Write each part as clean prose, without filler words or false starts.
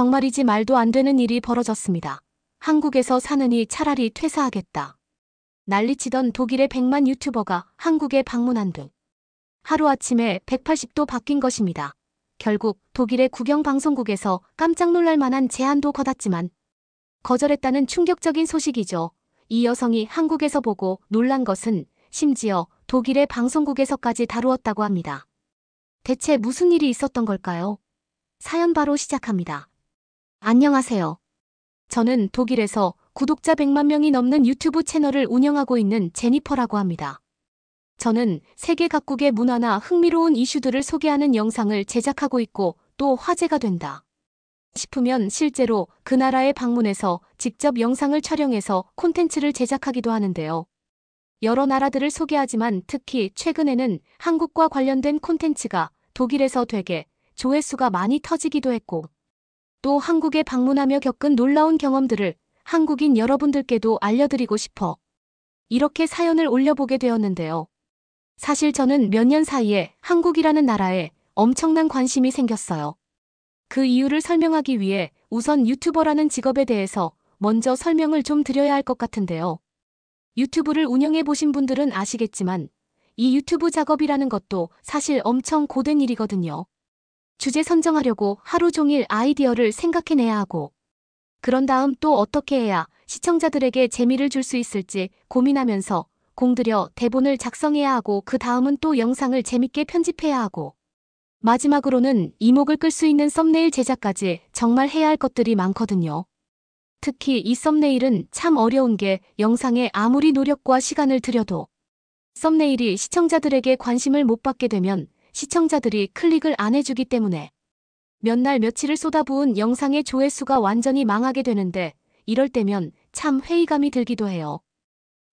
정말이지 말도 안 되는 일이 벌어졌습니다. 한국에서 사느니 차라리 퇴사하겠다. 난리치던 독일의 100만 유튜버가 한국에 방문한 등 하루아침에 180도 바뀐 것입니다. 결국 독일의 국영방송국에서 깜짝 놀랄 만한 제안도 거뒀지만 거절했다는 충격적인 소식이죠. 이 여성이 한국에서 보고 놀란 것은 심지어 독일의 방송국에서까지 다루었다고 합니다. 대체 무슨 일이 있었던 걸까요? 사연 바로 시작합니다. 안녕하세요. 저는 독일에서 구독자 100만 명이 넘는 유튜브 채널을 운영하고 있는 제니퍼라고 합니다. 저는 세계 각국의 문화나 흥미로운 이슈들을 소개하는 영상을 제작하고 있고 또 화제가 된다 싶으면 실제로 그 나라에 방문해서 직접 영상을 촬영해서 콘텐츠를 제작하기도 하는데요. 여러 나라들을 소개하지만 특히 최근에는 한국과 관련된 콘텐츠가 독일에서 되게 조회수가 많이 터지기도 했고 또 한국에 방문하며 겪은 놀라운 경험들을 한국인 여러분들께도 알려드리고 싶어 이렇게 사연을 올려보게 되었는데요. 사실 저는 몇 년 사이에 한국이라는 나라에 엄청난 관심이 생겼어요. 그 이유를 설명하기 위해 우선 유튜버라는 직업에 대해서 먼저 설명을 좀 드려야 할 것 같은데요. 유튜브를 운영해 보신 분들은 아시겠지만 이 유튜브 작업이라는 것도 사실 엄청 고된 일이거든요. 주제 선정하려고 하루 종일 아이디어를 생각해내야 하고 그런 다음 또 어떻게 해야 시청자들에게 재미를 줄 수 있을지 고민하면서 공들여 대본을 작성해야 하고 그 다음은 또 영상을 재밌게 편집해야 하고 마지막으로는 이목을 끌 수 있는 썸네일 제작까지 정말 해야 할 것들이 많거든요. 특히 이 썸네일은 참 어려운 게 영상에 아무리 노력과 시간을 들여도 썸네일이 시청자들에게 관심을 못 받게 되면 시청자들이 클릭을 안 해주기 때문에 몇 날 며칠을 쏟아부은 영상의 조회수가 완전히 망하게 되는데 이럴 때면 참 회의감이 들기도 해요.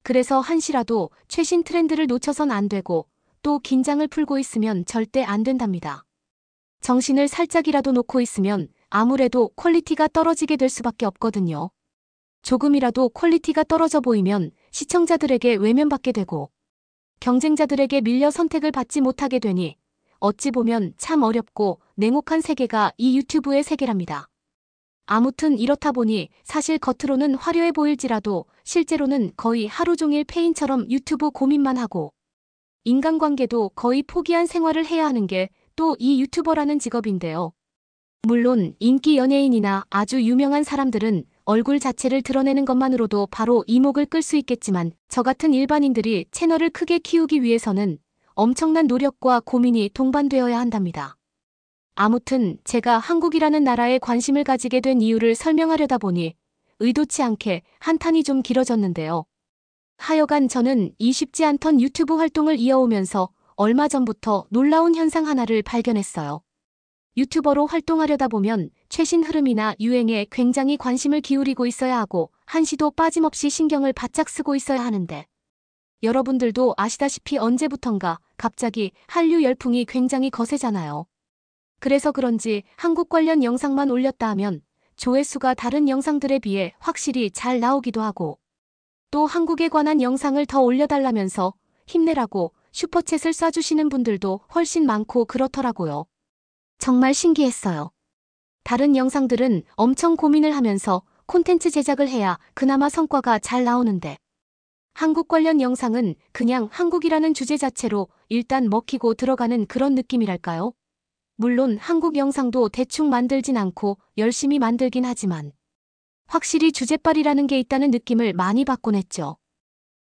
그래서 한시라도 최신 트렌드를 놓쳐선 안 되고 또 긴장을 풀고 있으면 절대 안 된답니다. 정신을 살짝이라도 놓고 있으면 아무래도 퀄리티가 떨어지게 될 수밖에 없거든요. 조금이라도 퀄리티가 떨어져 보이면 시청자들에게 외면받게 되고 경쟁자들에게 밀려 선택을 받지 못하게 되니 어찌 보면 참 어렵고 냉혹한 세계가 이 유튜브의 세계랍니다. 아무튼 이렇다 보니 사실 겉으로는 화려해 보일지라도 실제로는 거의 하루 종일 페인처럼 유튜브 고민만 하고 인간관계도 거의 포기한 생활을 해야 하는 게 또 이 유튜버라는 직업인데요. 물론 인기 연예인이나 아주 유명한 사람들은 얼굴 자체를 드러내는 것만으로도 바로 이목을 끌 수 있겠지만 저 같은 일반인들이 채널을 크게 키우기 위해서는 엄청난 노력과 고민이 동반되어야 한답니다. 아무튼 제가 한국이라는 나라에 관심을 가지게 된 이유를 설명하려다 보니 의도치 않게 한탄이 좀 길어졌는데요. 하여간 저는 이 쉽지 않던 유튜브 활동을 이어오면서 얼마 전부터 놀라운 현상 하나를 발견했어요. 유튜버로 활동하려다 보면 최신 흐름이나 유행에 굉장히 관심을 기울이고 있어야 하고 한시도 빠짐없이 신경을 바짝 쓰고 있어야 하는데 여러분들도 아시다시피 언제부턴가 갑자기 한류 열풍이 굉장히 거세잖아요. 그래서 그런지 한국 관련 영상만 올렸다 하면 조회수가 다른 영상들에 비해 확실히 잘 나오기도 하고 또 한국에 관한 영상을 더 올려달라면서 힘내라고 슈퍼챗을 쏴주시는 분들도 훨씬 많고 그렇더라고요. 정말 신기했어요. 다른 영상들은 엄청 고민을 하면서 콘텐츠 제작을 해야 그나마 성과가 잘 나오는데 한국 관련 영상은 그냥 한국이라는 주제 자체로 일단 먹히고 들어가는 그런 느낌이랄까요? 물론 한국 영상도 대충 만들진 않고 열심히 만들긴 하지만 확실히 주제빨이라는 게 있다는 느낌을 많이 받곤 했죠.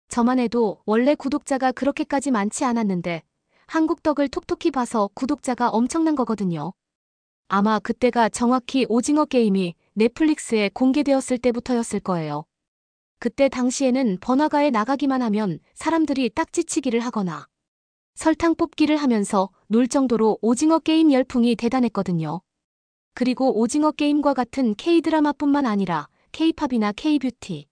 저만 해도 원래 구독자가 그렇게까지 많지 않았는데 한국 덕을 톡톡히 봐서 구독자가 엄청난 거거든요. 아마 그때가 정확히 오징어 게임이 넷플릭스에 공개되었을 때부터였을 거예요. 그때 당시에는 번화가에 나가기만 하면 사람들이 딱지치기를 하거나 설탕 뽑기를 하면서 놀 정도로 오징어 게임 열풍이 대단했거든요. 그리고 오징어 게임과 같은 K-드라마뿐만 아니라 K-팝이나 K-뷰티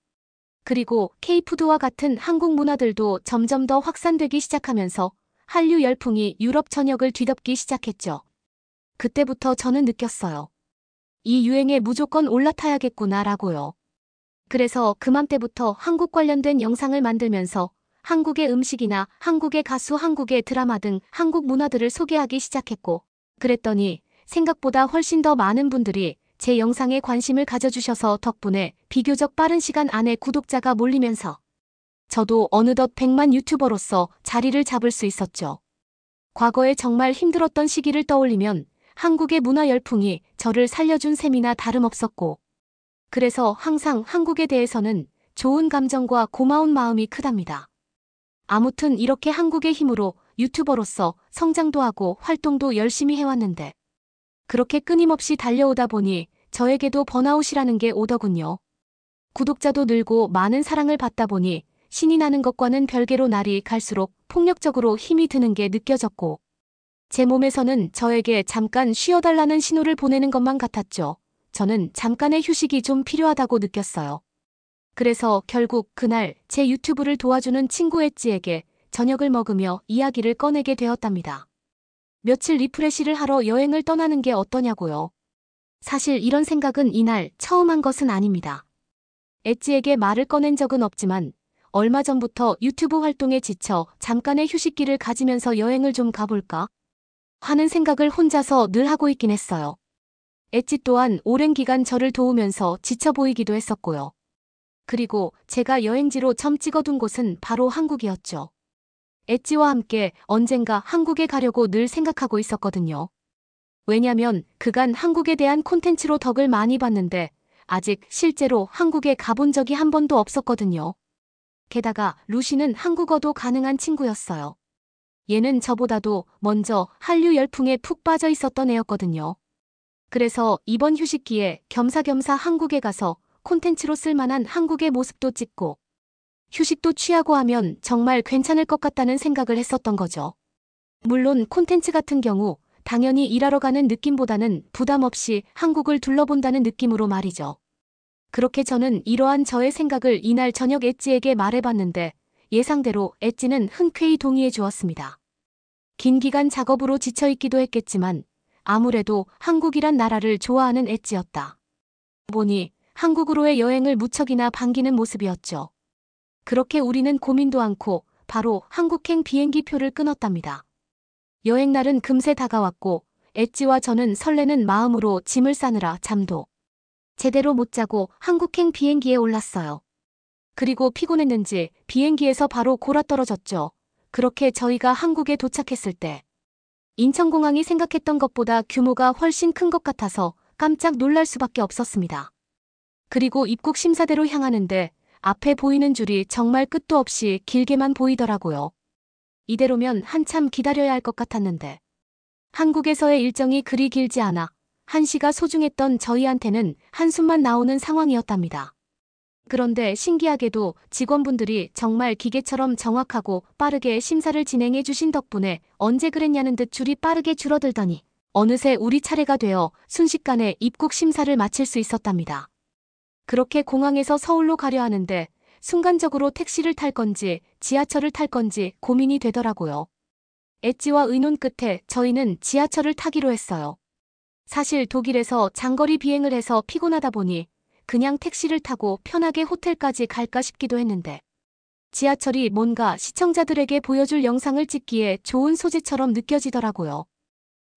그리고 K-푸드와 같은 한국 문화들도 점점 더 확산되기 시작하면서 한류 열풍이 유럽 전역을 뒤덮기 시작했죠. 그때부터 저는 느꼈어요. 이 유행에 무조건 올라타야겠구나라고요. 그래서 그맘때부터 한국 관련된 영상을 만들면서 한국의 음식이나 한국의 가수, 한국의 드라마 등 한국 문화들을 소개하기 시작했고 그랬더니 생각보다 훨씬 더 많은 분들이 제 영상에 관심을 가져주셔서 덕분에 비교적 빠른 시간 안에 구독자가 몰리면서 저도 어느덧 100만 유튜버로서 자리를 잡을 수 있었죠. 과거에 정말 힘들었던 시기를 떠올리면 한국의 문화 열풍이 저를 살려준 셈이나 다름없었고, 그래서 항상 한국에 대해서는 좋은 감정과 고마운 마음이 크답니다. 아무튼 이렇게 한국의 힘으로 유튜버로서 성장도 하고 활동도 열심히 해왔는데, 그렇게 끊임없이 달려오다 보니 저에게도 번아웃이라는 게 오더군요. 구독자도 늘고 많은 사랑을 받다 보니 신이 나는 것과는 별개로 날이 갈수록 폭력적으로 힘이 드는 게 느껴졌고, 제 몸에서는 저에게 잠깐 쉬어달라는 신호를 보내는 것만 같았죠. 저는 잠깐의 휴식이 좀 필요하다고 느꼈어요. 그래서 결국 그날 제 유튜브를 도와주는 친구 엣지에게 저녁을 먹으며 이야기를 꺼내게 되었답니다. 며칠 리프레시를 하러 여행을 떠나는 게 어떠냐고요. 사실 이런 생각은 이날 처음 한 것은 아닙니다. 엣지에게 말을 꺼낸 적은 없지만 얼마 전부터 유튜브 활동에 지쳐 잠깐의 휴식기를 가지면서 여행을 좀 가볼까 하는 생각을 혼자서 늘 하고 있긴 했어요. 엣지 또한 오랜 기간 저를 도우면서 지쳐 보이기도 했었고요. 그리고 제가 여행지로 점 찍어둔 곳은 바로 한국이었죠. 엣지와 함께 언젠가 한국에 가려고 늘 생각하고 있었거든요. 왜냐면 그간 한국에 대한 콘텐츠로 덕을 많이 봤는데 아직 실제로 한국에 가본 적이 한 번도 없었거든요. 게다가 루시는 한국어도 가능한 친구였어요. 얘는 저보다도 먼저 한류 열풍에 푹 빠져 있었던 애였거든요. 그래서 이번 휴식기에 겸사겸사 한국에 가서 콘텐츠로 쓸만한 한국의 모습도 찍고 휴식도 취하고 하면 정말 괜찮을 것 같다는 생각을 했었던 거죠. 물론 콘텐츠 같은 경우 당연히 일하러 가는 느낌보다는 부담 없이 한국을 둘러본다는 느낌으로 말이죠. 그렇게 저는 이러한 저의 생각을 이날 저녁 엣지에게 말해봤는데 예상대로 엣지는 흔쾌히 동의해 주었습니다. 긴 기간 작업으로 지쳐있기도 했겠지만 아무래도 한국이란 나라를 좋아하는 엣지였다 보니 한국으로의 여행을 무척이나 반기는 모습이었죠. 그렇게 우리는 고민도 않고 바로 한국행 비행기 표를 끊었답니다. 여행 날은 금세 다가왔고 엣지와 저는 설레는 마음으로 짐을 싸느라 잠도 제대로 못 자고 한국행 비행기에 올랐어요. 그리고 피곤했는지 비행기에서 바로 골아떨어졌죠. 그렇게 저희가 한국에 도착했을 때 인천공항이 생각했던 것보다 규모가 훨씬 큰 것 같아서 깜짝 놀랄 수밖에 없었습니다. 그리고 입국 심사대로 향하는데 앞에 보이는 줄이 정말 끝도 없이 길게만 보이더라고요. 이대로면 한참 기다려야 할 것 같았는데 한국에서의 일정이 그리 길지 않아 1시가 소중했던 저희한테는 한숨만 나오는 상황이었답니다. 그런데 신기하게도 직원분들이 정말 기계처럼 정확하고 빠르게 심사를 진행해 주신 덕분에 언제 그랬냐는 듯 줄이 빠르게 줄어들더니 어느새 우리 차례가 되어 순식간에 입국 심사를 마칠 수 있었답니다. 그렇게 공항에서 서울로 가려 하는데 순간적으로 택시를 탈 건지 지하철을 탈 건지 고민이 되더라고요. 엣지와 의논 끝에 저희는 지하철을 타기로 했어요. 사실 독일에서 장거리 비행을 해서 피곤하다 보니 그냥 택시를 타고 편하게 호텔까지 갈까 싶기도 했는데 지하철이 뭔가 시청자들에게 보여줄 영상을 찍기에 좋은 소재처럼 느껴지더라고요.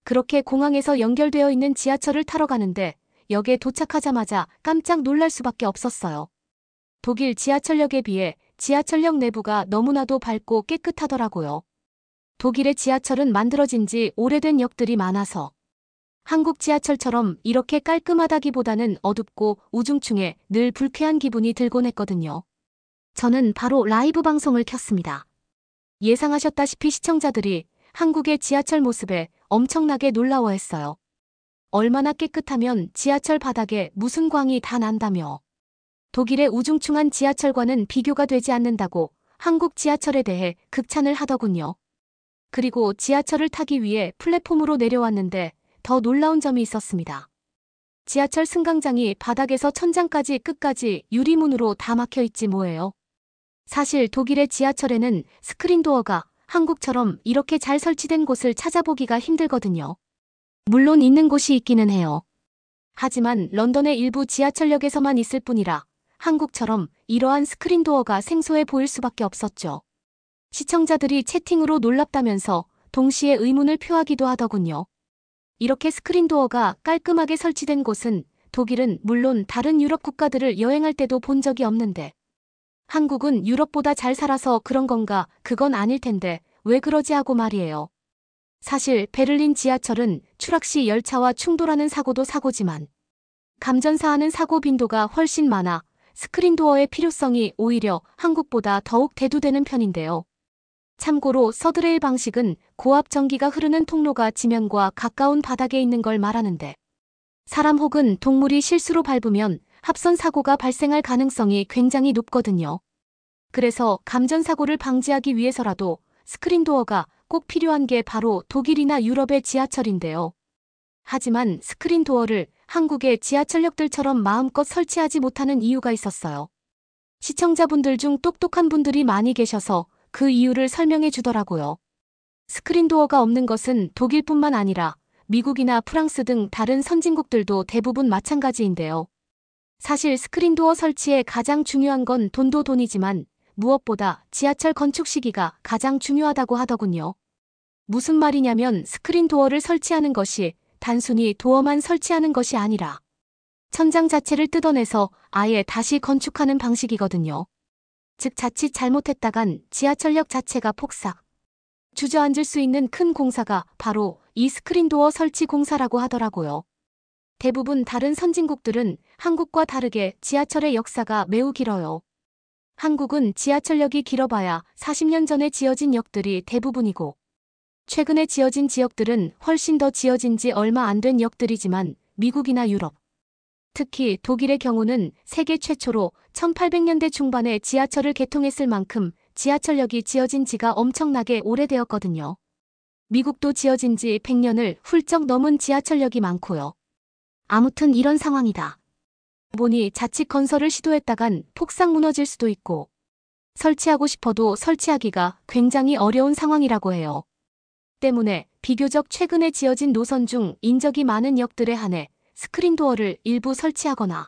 그렇게 공항에서 연결되어 있는 지하철을 타러 가는데 역에 도착하자마자 깜짝 놀랄 수밖에 없었어요. 독일 지하철역에 비해 지하철역 내부가 너무나도 밝고 깨끗하더라고요. 독일의 지하철은 만들어진 지 오래된 역들이 많아서 한국 지하철처럼 이렇게 깔끔하다기보다는 어둡고 우중충해 늘 불쾌한 기분이 들곤 했거든요. 저는 바로 라이브 방송을 켰습니다. 예상하셨다시피 시청자들이 한국의 지하철 모습에 엄청나게 놀라워했어요. 얼마나 깨끗하면 지하철 바닥에 무슨 광이 다 난다며. 독일의 우중충한 지하철과는 비교가 되지 않는다고 한국 지하철에 대해 극찬을 하더군요. 그리고 지하철을 타기 위해 플랫폼으로 내려왔는데 더 놀라운 점이 있었습니다. 지하철 승강장이 바닥에서 천장까지 끝까지 유리문으로 다 막혀있지 뭐예요. 사실 독일의 지하철에는 스크린도어가 한국처럼 이렇게 잘 설치된 곳을 찾아보기가 힘들거든요. 물론 있는 곳이 있기는 해요. 하지만 런던의 일부 지하철역에서만 있을 뿐이라 한국처럼 이러한 스크린도어가 생소해 보일 수밖에 없었죠. 시청자들이 채팅으로 놀랍다면서 동시에 의문을 표하기도 하더군요. 이렇게 스크린도어가 깔끔하게 설치된 곳은 독일은 물론 다른 유럽 국가들을 여행할 때도 본 적이 없는데 한국은 유럽보다 잘 살아서 그런 건가? 그건 아닐 텐데 왜 그러지 하고 말이에요. 사실 베를린 지하철은 추락 시 열차와 충돌하는 사고도 사고지만 감전사하는 사고 빈도가 훨씬 많아 스크린도어의 필요성이 오히려 한국보다 더욱 대두되는 편인데요. 참고로 서드레일 방식은 고압 전기가 흐르는 통로가 지면과 가까운 바닥에 있는 걸 말하는데 사람 혹은 동물이 실수로 밟으면 합선 사고가 발생할 가능성이 굉장히 높거든요. 그래서 감전사고를 방지하기 위해서라도 스크린도어가 꼭 필요한 게 바로 독일이나 유럽의 지하철인데요. 하지만 스크린도어를 한국의 지하철역들처럼 마음껏 설치하지 못하는 이유가 있었어요. 시청자분들 중 똑똑한 분들이 많이 계셔서 그 이유를 설명해 주더라고요. 스크린도어가 없는 것은 독일뿐만 아니라 미국이나 프랑스 등 다른 선진국들도 대부분 마찬가지인데요. 사실 스크린도어 설치에 가장 중요한 건 돈도 돈이지만 무엇보다 지하철 건축 시기가 가장 중요하다고 하더군요. 무슨 말이냐면 스크린도어를 설치하는 것이 단순히 도어만 설치하는 것이 아니라 천장 자체를 뜯어내서 아예 다시 건축하는 방식이거든요. 즉 자칫 잘못했다간 지하철역 자체가 폭삭 주저앉을 수 있는 큰 공사가 바로 이 스크린도어 설치 공사라고 하더라고요. 대부분 다른 선진국들은 한국과 다르게 지하철의 역사가 매우 길어요. 한국은 지하철역이 길어봐야 40년 전에 지어진 역들이 대부분이고 최근에 지어진 지역들은 훨씬 더 지어진 지 얼마 안 된 역들이지만 미국이나 유럽, 특히 독일의 경우는 세계 최초로 1800년대 중반에 지하철을 개통했을 만큼 지하철역이 지어진 지가 엄청나게 오래되었거든요. 미국도 지어진 지 100년을 훌쩍 넘은 지하철역이 많고요. 아무튼 이런 상황이다 보니 자칫 건설을 시도했다간 폭삭 무너질 수도 있고 설치하고 싶어도 설치하기가 굉장히 어려운 상황이라고 해요. 때문에 비교적 최근에 지어진 노선 중 인적이 많은 역들에 한해 스크린도어를 일부 설치하거나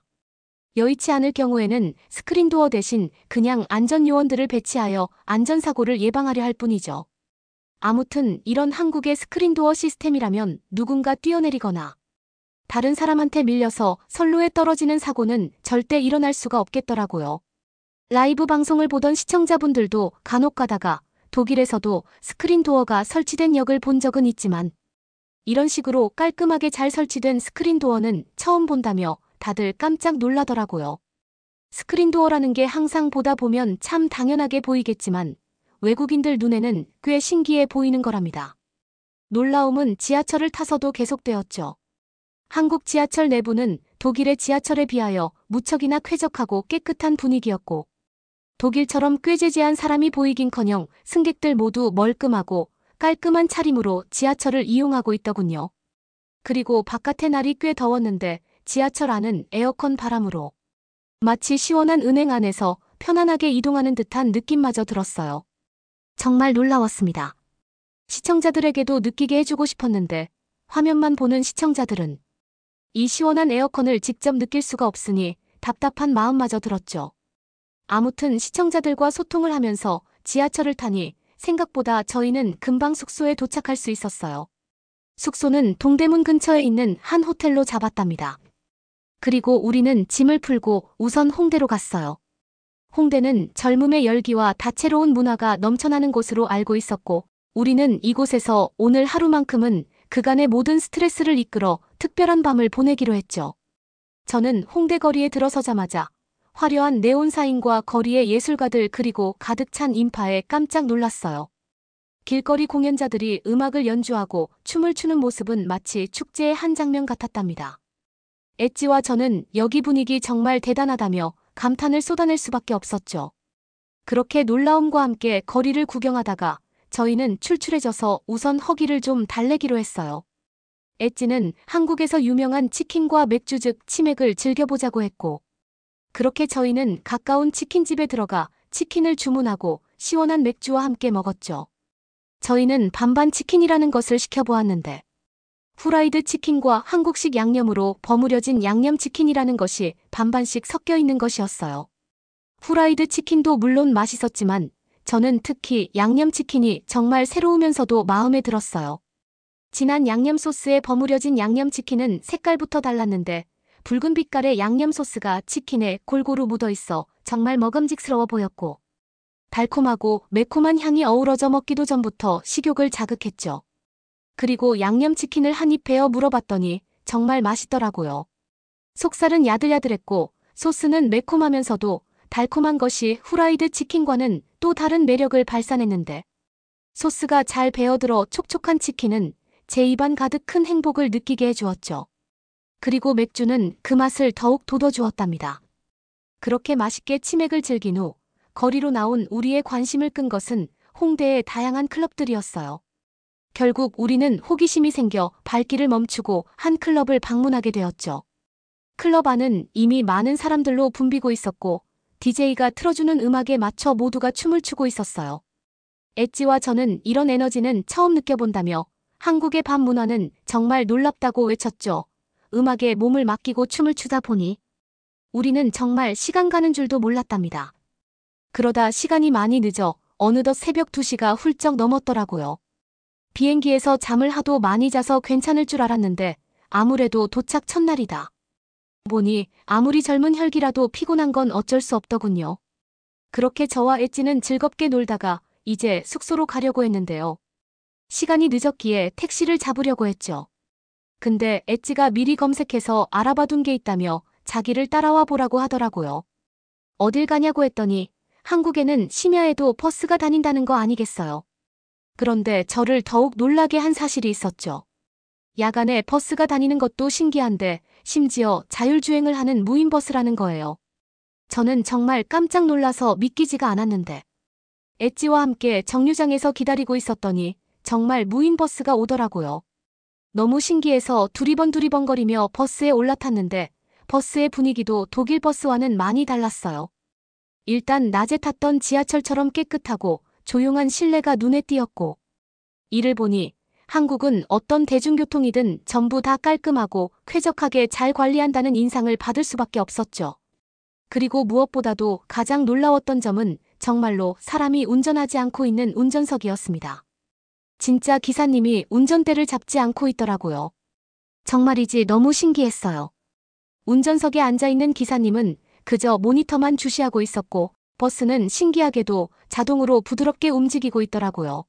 여의치 않을 경우에는 스크린도어 대신 그냥 안전요원들을 배치하여 안전사고를 예방하려 할 뿐이죠. 아무튼 이런 한국의 스크린도어 시스템이라면 누군가 뛰어내리거나 다른 사람한테 밀려서 선로에 떨어지는 사고는 절대 일어날 수가 없겠더라고요. 라이브 방송을 보던 시청자분들도 간혹 가다가 독일에서도 스크린도어가 설치된 역을 본 적은 있지만 이런 식으로 깔끔하게 잘 설치된 스크린도어는 처음 본다며 다들 깜짝 놀라더라고요. 스크린도어라는 게 항상 보다 보면 참 당연하게 보이겠지만 외국인들 눈에는 꽤 신기해 보이는 거랍니다. 놀라움은 지하철을 타서도 계속되었죠. 한국 지하철 내부는 독일의 지하철에 비하여 무척이나 쾌적하고 깨끗한 분위기였고 독일처럼 꾀죄죄한 사람이 보이긴커녕 승객들 모두 멀끔하고 깔끔한 차림으로 지하철을 이용하고 있더군요. 그리고 바깥의 날이 꽤 더웠는데 지하철 안은 에어컨 바람으로 마치 시원한 은행 안에서 편안하게 이동하는 듯한 느낌마저 들었어요. 정말 놀라웠습니다. 시청자들에게도 느끼게 해주고 싶었는데 화면만 보는 시청자들은 이 시원한 에어컨을 직접 느낄 수가 없으니 답답한 마음마저 들었죠. 아무튼 시청자들과 소통을 하면서 지하철을 타니 생각보다 저희는 금방 숙소에 도착할 수 있었어요. 숙소는 동대문 근처에 있는 한 호텔로 잡았답니다. 그리고 우리는 짐을 풀고 우선 홍대로 갔어요. 홍대는 젊음의 열기와 다채로운 문화가 넘쳐나는 곳으로 알고 있었고 우리는 이곳에서 오늘 하루만큼은 그간의 모든 스트레스를 이끌어 특별한 밤을 보내기로 했죠. 저는 홍대 거리에 들어서자마자 화려한 네온 사인과 거리의 예술가들 그리고 가득 찬 인파에 깜짝 놀랐어요. 길거리 공연자들이 음악을 연주하고 춤을 추는 모습은 마치 축제의 한 장면 같았답니다. 엣지와 저는 여기 분위기 정말 대단하다며 감탄을 쏟아낼 수밖에 없었죠. 그렇게 놀라움과 함께 거리를 구경하다가 저희는 출출해져서 우선 허기를 좀 달래기로 했어요. 엣지는 한국에서 유명한 치킨과 맥주 즉 치맥을 즐겨보자고 했고 그렇게 저희는 가까운 치킨집에 들어가 치킨을 주문하고 시원한 맥주와 함께 먹었죠. 저희는 반반 치킨이라는 것을 시켜보았는데 후라이드 치킨과 한국식 양념으로 버무려진 양념치킨이라는 것이 반반씩 섞여 있는 것이었어요. 후라이드 치킨도 물론 맛있었지만 저는 특히 양념치킨이 정말 새로우면서도 마음에 들었어요. 진한 양념 소스에 버무려진 양념치킨은 색깔부터 달랐는데 붉은 빛깔의 양념 소스가 치킨에 골고루 묻어있어 정말 먹음직스러워 보였고 달콤하고 매콤한 향이 어우러져 먹기도 전부터 식욕을 자극했죠. 그리고 양념치킨을 한 입 베어 물어봤더니 정말 맛있더라고요. 속살은 야들야들했고 소스는 매콤하면서도 달콤한 것이 후라이드 치킨과는 또 다른 매력을 발산했는데 소스가 잘 배어들어 촉촉한 치킨은 제 입안 가득 큰 행복을 느끼게 해주었죠. 그리고 맥주는 그 맛을 더욱 돋워주었답니다. 그렇게 맛있게 치맥을 즐긴 후 거리로 나온 우리의 관심을 끈 것은 홍대의 다양한 클럽들이었어요. 결국 우리는 호기심이 생겨 발길을 멈추고 한 클럽을 방문하게 되었죠. 클럽 안은 이미 많은 사람들로 붐비고 있었고 DJ가 틀어주는 음악에 맞춰 모두가 춤을 추고 있었어요. 엣지와 저는 이런 에너지는 처음 느껴본다며 한국의 밤 문화는 정말 놀랍다고 외쳤죠. 음악에 몸을 맡기고 춤을 추다 보니 우리는 정말 시간 가는 줄도 몰랐답니다. 그러다 시간이 많이 늦어 어느덧 새벽 2시가 훌쩍 넘었더라고요. 비행기에서 잠을 하도 많이 자서 괜찮을 줄 알았는데 아무래도 도착 첫날이다 보니 아무리 젊은 혈기라도 피곤한 건 어쩔 수 없더군요. 그렇게 저와 엣지는 즐겁게 놀다가 이제 숙소로 가려고 했는데요. 시간이 늦었기에 택시를 잡으려고 했죠. 근데 엣지가 미리 검색해서 알아봐둔 게 있다며 자기를 따라와 보라고 하더라고요. 어딜 가냐고 했더니 한국에는 심야에도 버스가 다닌다는 거 아니겠어요. 그런데 저를 더욱 놀라게 한 사실이 있었죠. 야간에 버스가 다니는 것도 신기한데 심지어 자율주행을 하는 무인버스라는 거예요. 저는 정말 깜짝 놀라서 믿기지가 않았는데 엣지와 함께 정류장에서 기다리고 있었더니 정말 무인버스가 오더라고요. 너무 신기해서 두리번두리번거리며 버스에 올라탔는데 버스의 분위기도 독일 버스와는 많이 달랐어요. 일단 낮에 탔던 지하철처럼 깨끗하고 조용한 실내가 눈에 띄었고 이를 보니 한국은 어떤 대중교통이든 전부 다 깔끔하고 쾌적하게 잘 관리한다는 인상을 받을 수밖에 없었죠. 그리고 무엇보다도 가장 놀라웠던 점은 정말로 사람이 운전하지 않고 있는 운전석이었습니다. 진짜 기사님이 운전대를 잡지 않고 있더라고요. 정말이지 너무 신기했어요. 운전석에 앉아있는 기사님은 그저 모니터만 주시하고 있었고 버스는 신기하게도 자동으로 부드럽게 움직이고 있더라고요.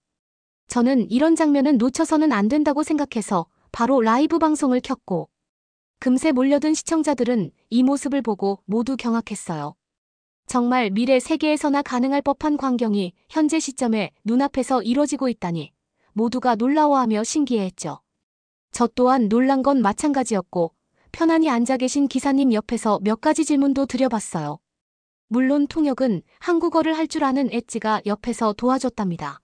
저는 이런 장면은 놓쳐서는 안 된다고 생각해서 바로 라이브 방송을 켰고 금세 몰려든 시청자들은 이 모습을 보고 모두 경악했어요. 정말 미래 세계에서나 가능할 법한 광경이 현재 시점에 눈앞에서 이뤄지고 있다니 모두가 놀라워하며 신기해했죠. 저 또한 놀란 건 마찬가지였고 편안히 앉아 계신 기사님 옆에서 몇 가지 질문도 드려봤어요. 물론 통역은 한국어를 할 줄 아는 엣지가 옆에서 도와줬답니다.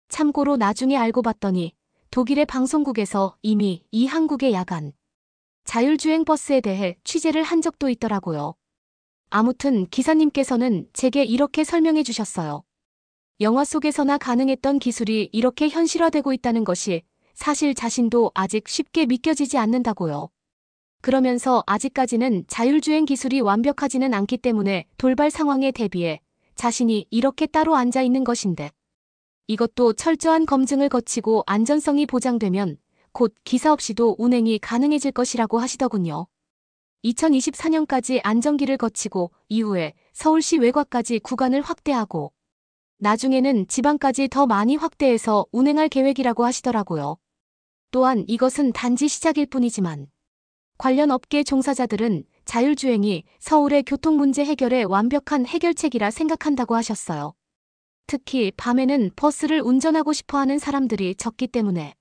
참고로 나중에 알고 봤더니 독일의 방송국에서 이미 이 한국의 야간 자율주행 버스에 대해 취재를 한 적도 있더라고요. 아무튼 기사님께서는 제게 이렇게 설명해 주셨어요. 영화 속에서나 가능했던 기술이 이렇게 현실화되고 있다는 것이 사실 자신도 아직 쉽게 믿겨지지 않는다고요. 그러면서 아직까지는 자율주행 기술이 완벽하지는 않기 때문에 돌발 상황에 대비해 자신이 이렇게 따로 앉아 있는 것인데 이것도 철저한 검증을 거치고 안전성이 보장되면 곧 기사 없이도 운행이 가능해질 것이라고 하시더군요. 2024년까지 안정기를 거치고 이후에 서울시 외곽까지 구간을 확대하고 나중에는 지방까지 더 많이 확대해서 운행할 계획이라고 하시더라고요. 또한 이것은 단지 시작일 뿐이지만 관련 업계 종사자들은 자율주행이 서울의 교통 문제 해결의 완벽한 해결책이라 생각한다고 하셨어요. 특히 밤에는 버스를 운전하고 싶어하는 사람들이 적기 때문에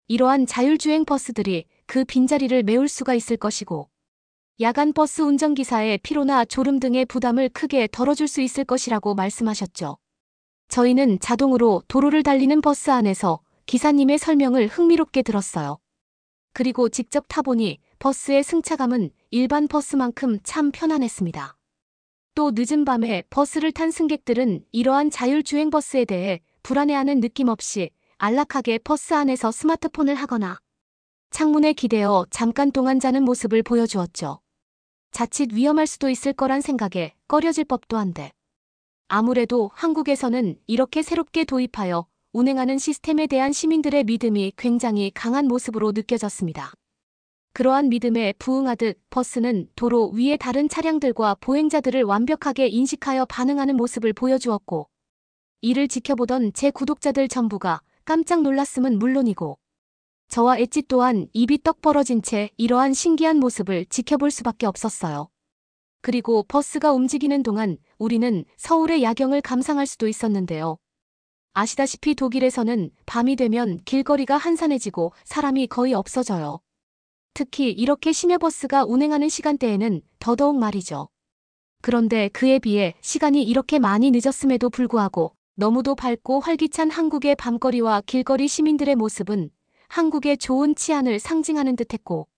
이러한 자율주행 버스들이 그 빈자리를 메울 수가 있을 것이고 야간 버스 운전기사의 피로나 졸음 등의 부담을 크게 덜어줄 수 있을 것이라고 말씀하셨죠. 저희는 자동으로 도로를 달리는 버스 안에서 기사님의 설명을 흥미롭게 들었어요. 그리고 직접 타보니 버스의 승차감은 일반 버스만큼 참 편안했습니다. 또 늦은 밤에 버스를 탄 승객들은 이러한 자율주행 버스에 대해 불안해하는 느낌 없이 안락하게 버스 안에서 스마트폰을 하거나 창문에 기대어 잠깐 동안 자는 모습을 보여주었죠. 자칫 위험할 수도 있을 거란 생각에 꺼려질 법도 한데 아무래도 한국에서는 이렇게 새롭게 도입하여 운행하는 시스템에 대한 시민들의 믿음이 굉장히 강한 모습으로 느껴졌습니다. 그러한 믿음에 부응하듯 버스는 도로 위의 다른 차량들과 보행자들을 완벽하게 인식하여 반응하는 모습을 보여주었고, 이를 지켜보던 제 구독자들 전부가 깜짝 놀랐음은 물론이고, 저와 엣지 또한 입이 떡 벌어진 채 이러한 신기한 모습을 지켜볼 수밖에 없었어요. 그리고 버스가 움직이는 동안 우리는 서울의 야경을 감상할 수도 있었는데요. 아시다시피 독일에서는 밤이 되면 길거리가 한산해지고 사람이 거의 없어져요. 특히 이렇게 심야버스가 운행하는 시간대에는 더더욱 말이죠. 그런데 그에 비해 시간이 이렇게 많이 늦었음에도 불구하고 너무도 밝고 활기찬 한국의 밤거리와 길거리 시민들의 모습은 한국의 좋은 치안을 상징하는 듯했고,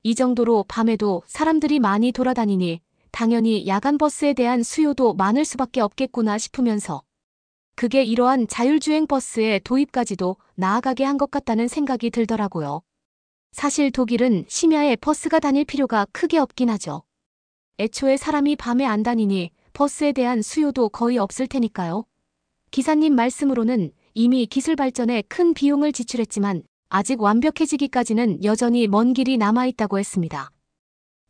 이 정도로 밤에도 사람들이 많이 돌아다니니 당연히 야간 버스에 대한 수요도 많을 수밖에 없겠구나 싶으면서, 그게 이러한 자율주행 버스의 도입까지도 나아가게 한 것 같다는 생각이 들더라고요. 사실 독일은 심야에 버스가 다닐 필요가 크게 없긴 하죠. 애초에 사람이 밤에 안 다니니 버스에 대한 수요도 거의 없을 테니까요. 기사님 말씀으로는 이미 기술 발전에 큰 비용을 지출했지만 아직 완벽해지기까지는 여전히 먼 길이 남아있다고 했습니다.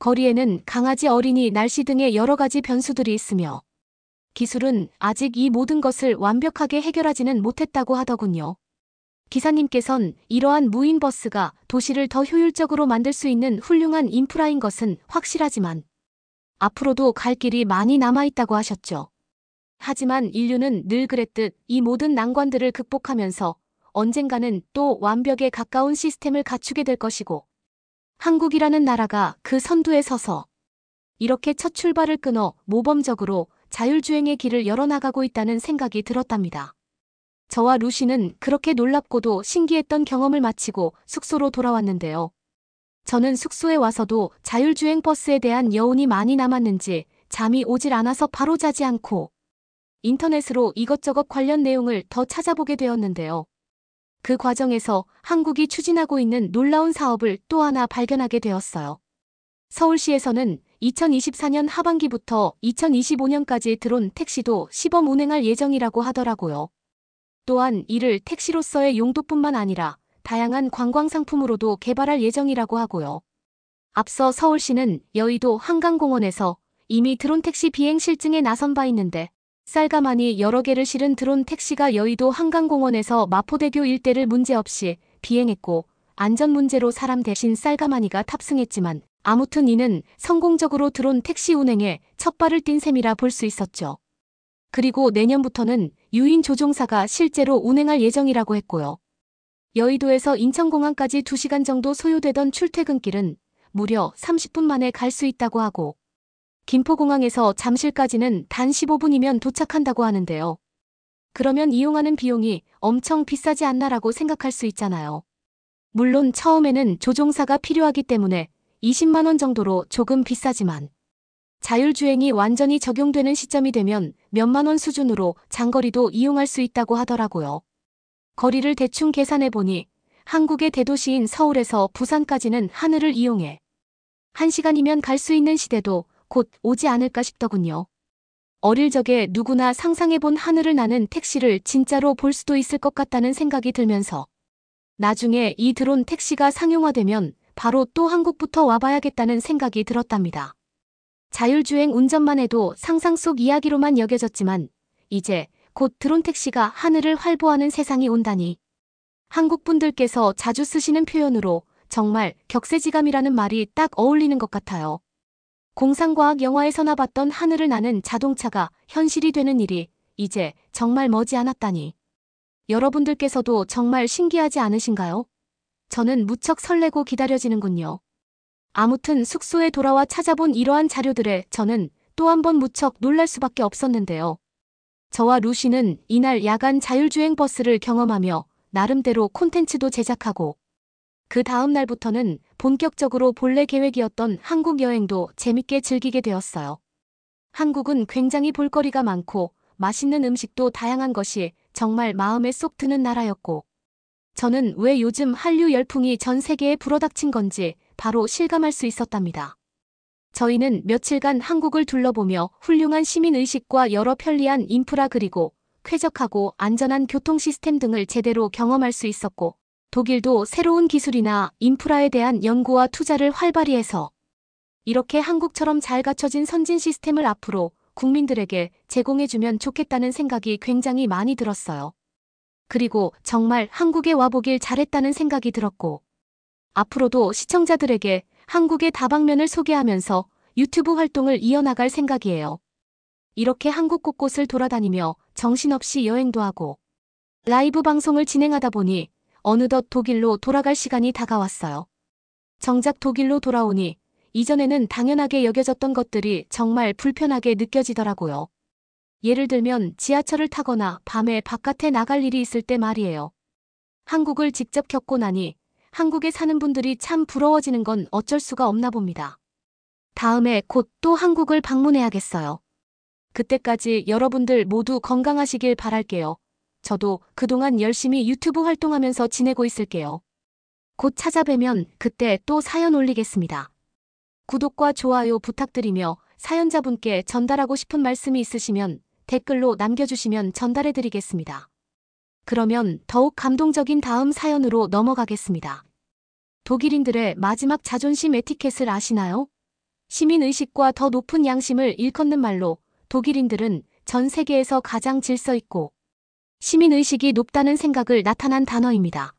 거리에는 강아지, 어린이, 날씨 등의 여러 가지 변수들이 있으며 기술은 아직 이 모든 것을 완벽하게 해결하지는 못했다고 하더군요. 기사님께선 이러한 무인 버스가 도시를 더 효율적으로 만들 수 있는 훌륭한 인프라인 것은 확실하지만 앞으로도 갈 길이 많이 남아있다고 하셨죠. 하지만 인류는 늘 그랬듯 이 모든 난관들을 극복하면서 언젠가는 또 완벽에 가까운 시스템을 갖추게 될 것이고, 한국이라는 나라가 그 선두에 서서 이렇게 첫 출발을 끊어 모범적으로 자율주행의 길을 열어나가고 있다는 생각이 들었답니다. 저와 루시는 그렇게 놀랍고도 신기했던 경험을 마치고 숙소로 돌아왔는데요. 저는 숙소에 와서도 자율주행 버스에 대한 여운이 많이 남았는지 잠이 오질 않아서 바로 자지 않고 인터넷으로 이것저것 관련 내용을 더 찾아보게 되었는데요. 그 과정에서 한국이 추진하고 있는 놀라운 사업을 또 하나 발견하게 되었어요. 서울시에서는 2024년 하반기부터 2025년까지 드론 택시도 시범 운행할 예정이라고 하더라고요. 또한 이를 택시로서의 용도뿐만 아니라 다양한 관광 상품으로도 개발할 예정이라고 하고요. 앞서 서울시는 여의도 한강공원에서 이미 드론 택시 비행 실증에 나선 바 있는데, 쌀가마니 여러 개를 실은 드론 택시가 여의도 한강공원에서 마포대교 일대를 문제없이 비행했고, 안전 문제로 사람 대신 쌀가마니가 탑승했지만 아무튼 이는 성공적으로 드론 택시 운행에 첫 발을 띈 셈이라 볼 수 있었죠. 그리고 내년부터는 유인 조종사가 실제로 운행할 예정이라고 했고요. 여의도에서 인천공항까지 2시간 정도 소요되던 출퇴근길은 무려 30분 만에 갈 수 있다고 하고, 김포공항에서 잠실까지는 단 15분이면 도착한다고 하는데요. 그러면 이용하는 비용이 엄청 비싸지 않나라고 생각할 수 있잖아요. 물론 처음에는 조종사가 필요하기 때문에 20만 원 정도로 조금 비싸지만 자율주행이 완전히 적용되는 시점이 되면 몇만 원 수준으로 장거리도 이용할 수 있다고 하더라고요. 거리를 대충 계산해보니 한국의 대도시인 서울에서 부산까지는 하늘을 이용해 1시간이면 갈 수 있는 시대도 곧 오지 않을까 싶더군요. 어릴 적에 누구나 상상해본 하늘을 나는 택시를 진짜로 볼 수도 있을 것 같다는 생각이 들면서 나중에 이 드론 택시가 상용화되면 바로 또 한국부터 와봐야겠다는 생각이 들었답니다. 자율주행 운전만 해도 상상 속 이야기로만 여겨졌지만 이제 곧 드론 택시가 하늘을 활보하는 세상이 온다니, 한국 분들께서 자주 쓰시는 표현으로 정말 격세지감이라는 말이 딱 어울리는 것 같아요. 공상과학 영화에서나 봤던 하늘을 나는 자동차가 현실이 되는 일이 이제 정말 머지 않았다니. 여러분들께서도 정말 신기하지 않으신가요? 저는 무척 설레고 기다려지는군요. 아무튼 숙소에 돌아와 찾아본 이러한 자료들에 저는 또 한 번 무척 놀랄 수밖에 없었는데요. 저와 루시는 이날 야간 자율주행 버스를 경험하며 나름대로 콘텐츠도 제작하고, 그 다음 날부터는 본격적으로 본래 계획이었던 한국 여행도 재밌게 즐기게 되었어요. 한국은 굉장히 볼거리가 많고 맛있는 음식도 다양한 것이 정말 마음에 쏙 드는 나라였고, 저는 왜 요즘 한류 열풍이 전 세계에 불어닥친 건지 바로 실감할 수 있었답니다. 저희는 며칠간 한국을 둘러보며 훌륭한 시민의식과 여러 편리한 인프라 그리고 쾌적하고 안전한 교통 시스템 등을 제대로 경험할 수 있었고, 독일도 새로운 기술이나 인프라에 대한 연구와 투자를 활발히 해서 이렇게 한국처럼 잘 갖춰진 선진 시스템을 앞으로 국민들에게 제공해주면 좋겠다는 생각이 굉장히 많이 들었어요. 그리고 정말 한국에 와보길 잘했다는 생각이 들었고, 앞으로도 시청자들에게 한국의 다방면을 소개하면서 유튜브 활동을 이어나갈 생각이에요. 이렇게 한국 곳곳을 돌아다니며 정신없이 여행도 하고 라이브 방송을 진행하다 보니 어느덧 독일로 돌아갈 시간이 다가왔어요. 정작 독일로 돌아오니 이전에는 당연하게 여겨졌던 것들이 정말 불편하게 느껴지더라고요. 예를 들면 지하철을 타거나 밤에 바깥에 나갈 일이 있을 때 말이에요. 한국을 직접 겪고 나니 한국에 사는 분들이 참 부러워지는 건 어쩔 수가 없나 봅니다. 다음에 곧 또 한국을 방문해야겠어요. 그때까지 여러분들 모두 건강하시길 바랄게요. 저도 그동안 열심히 유튜브 활동하면서 지내고 있을게요. 곧 찾아뵈면 그때 또 사연 올리겠습니다. 구독과 좋아요 부탁드리며 사연자분께 전달하고 싶은 말씀이 있으시면 댓글로 남겨주시면 전달해드리겠습니다. 그러면 더욱 감동적인 다음 사연으로 넘어가겠습니다. 독일인들의 마지막 자존심 에티켓을 아시나요? 시민의식과 더 높은 양심을 일컫는 말로 독일인들은 전 세계에서 가장 질서 있고 시민의식이 높다는 생각을 나타난 단어입니다.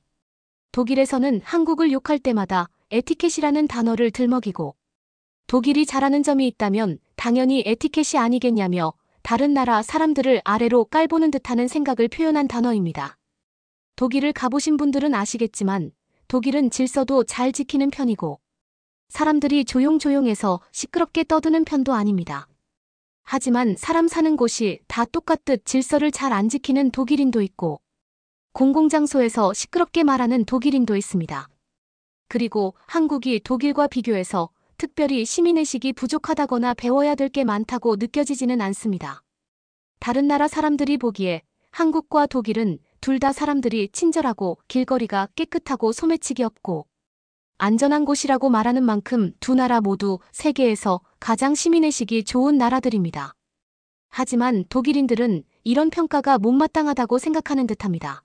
독일에서는 한국을 욕할 때마다 에티켓이라는 단어를 들먹이고 독일이 잘하는 점이 있다면 당연히 에티켓이 아니겠냐며 다른 나라 사람들을 아래로 깔보는 듯하는 생각을 표현한 단어입니다. 독일을 가보신 분들은 아시겠지만 독일은 질서도 잘 지키는 편이고 사람들이 조용조용해서 시끄럽게 떠드는 편도 아닙니다. 하지만 사람 사는 곳이 다 똑같듯 질서를 잘 안 지키는 독일인도 있고 공공장소에서 시끄럽게 말하는 독일인도 있습니다. 그리고 한국이 독일과 비교해서 특별히 시민의식이 부족하다거나 배워야 될 게 많다고 느껴지지는 않습니다. 다른 나라 사람들이 보기에 한국과 독일은 둘 다 사람들이 친절하고 길거리가 깨끗하고 소매치기 없고 안전한 곳이라고 말하는 만큼 두 나라 모두 세계에서 가장 시민의식이 좋은 나라들입니다. 하지만 독일인들은 이런 평가가 못마땅하다고 생각하는 듯합니다.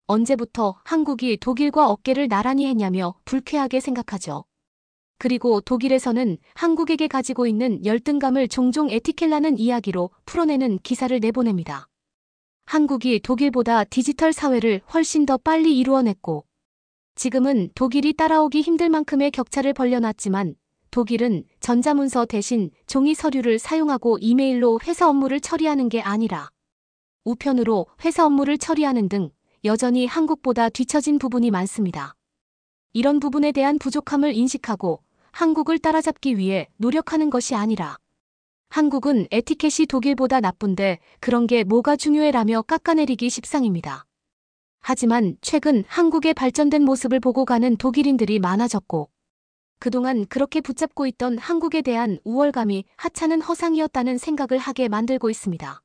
언제부터 한국이 독일과 어깨를 나란히 했냐며 불쾌하게 생각하죠. 그리고 독일에서는 한국에게 가지고 있는 열등감을 종종 에티켓라는 이야기로 풀어내는 기사를 내보냅니다. 한국이 독일보다 디지털 사회를 훨씬 더 빨리 이루어냈고 지금은 독일이 따라오기 힘들 만큼의 격차를 벌려놨지만 독일은 전자문서 대신 종이 서류를 사용하고 이메일로 회사 업무를 처리하는 게 아니라 우편으로 회사 업무를 처리하는 등 여전히 한국보다 뒤처진 부분이 많습니다. 이런 부분에 대한 부족함을 인식하고 한국을 따라잡기 위해 노력하는 것이 아니라 한국은 에티켓이 독일보다 나쁜데 그런 게 뭐가 중요해라며 깎아내리기 십상입니다. 하지만 최근 한국의 발전된 모습을 보고 가는 독일인들이 많아졌고 그동안 그렇게 붙잡고 있던 한국에 대한 우월감이 하찮은 허상이었다는 생각을 하게 만들고 있습니다.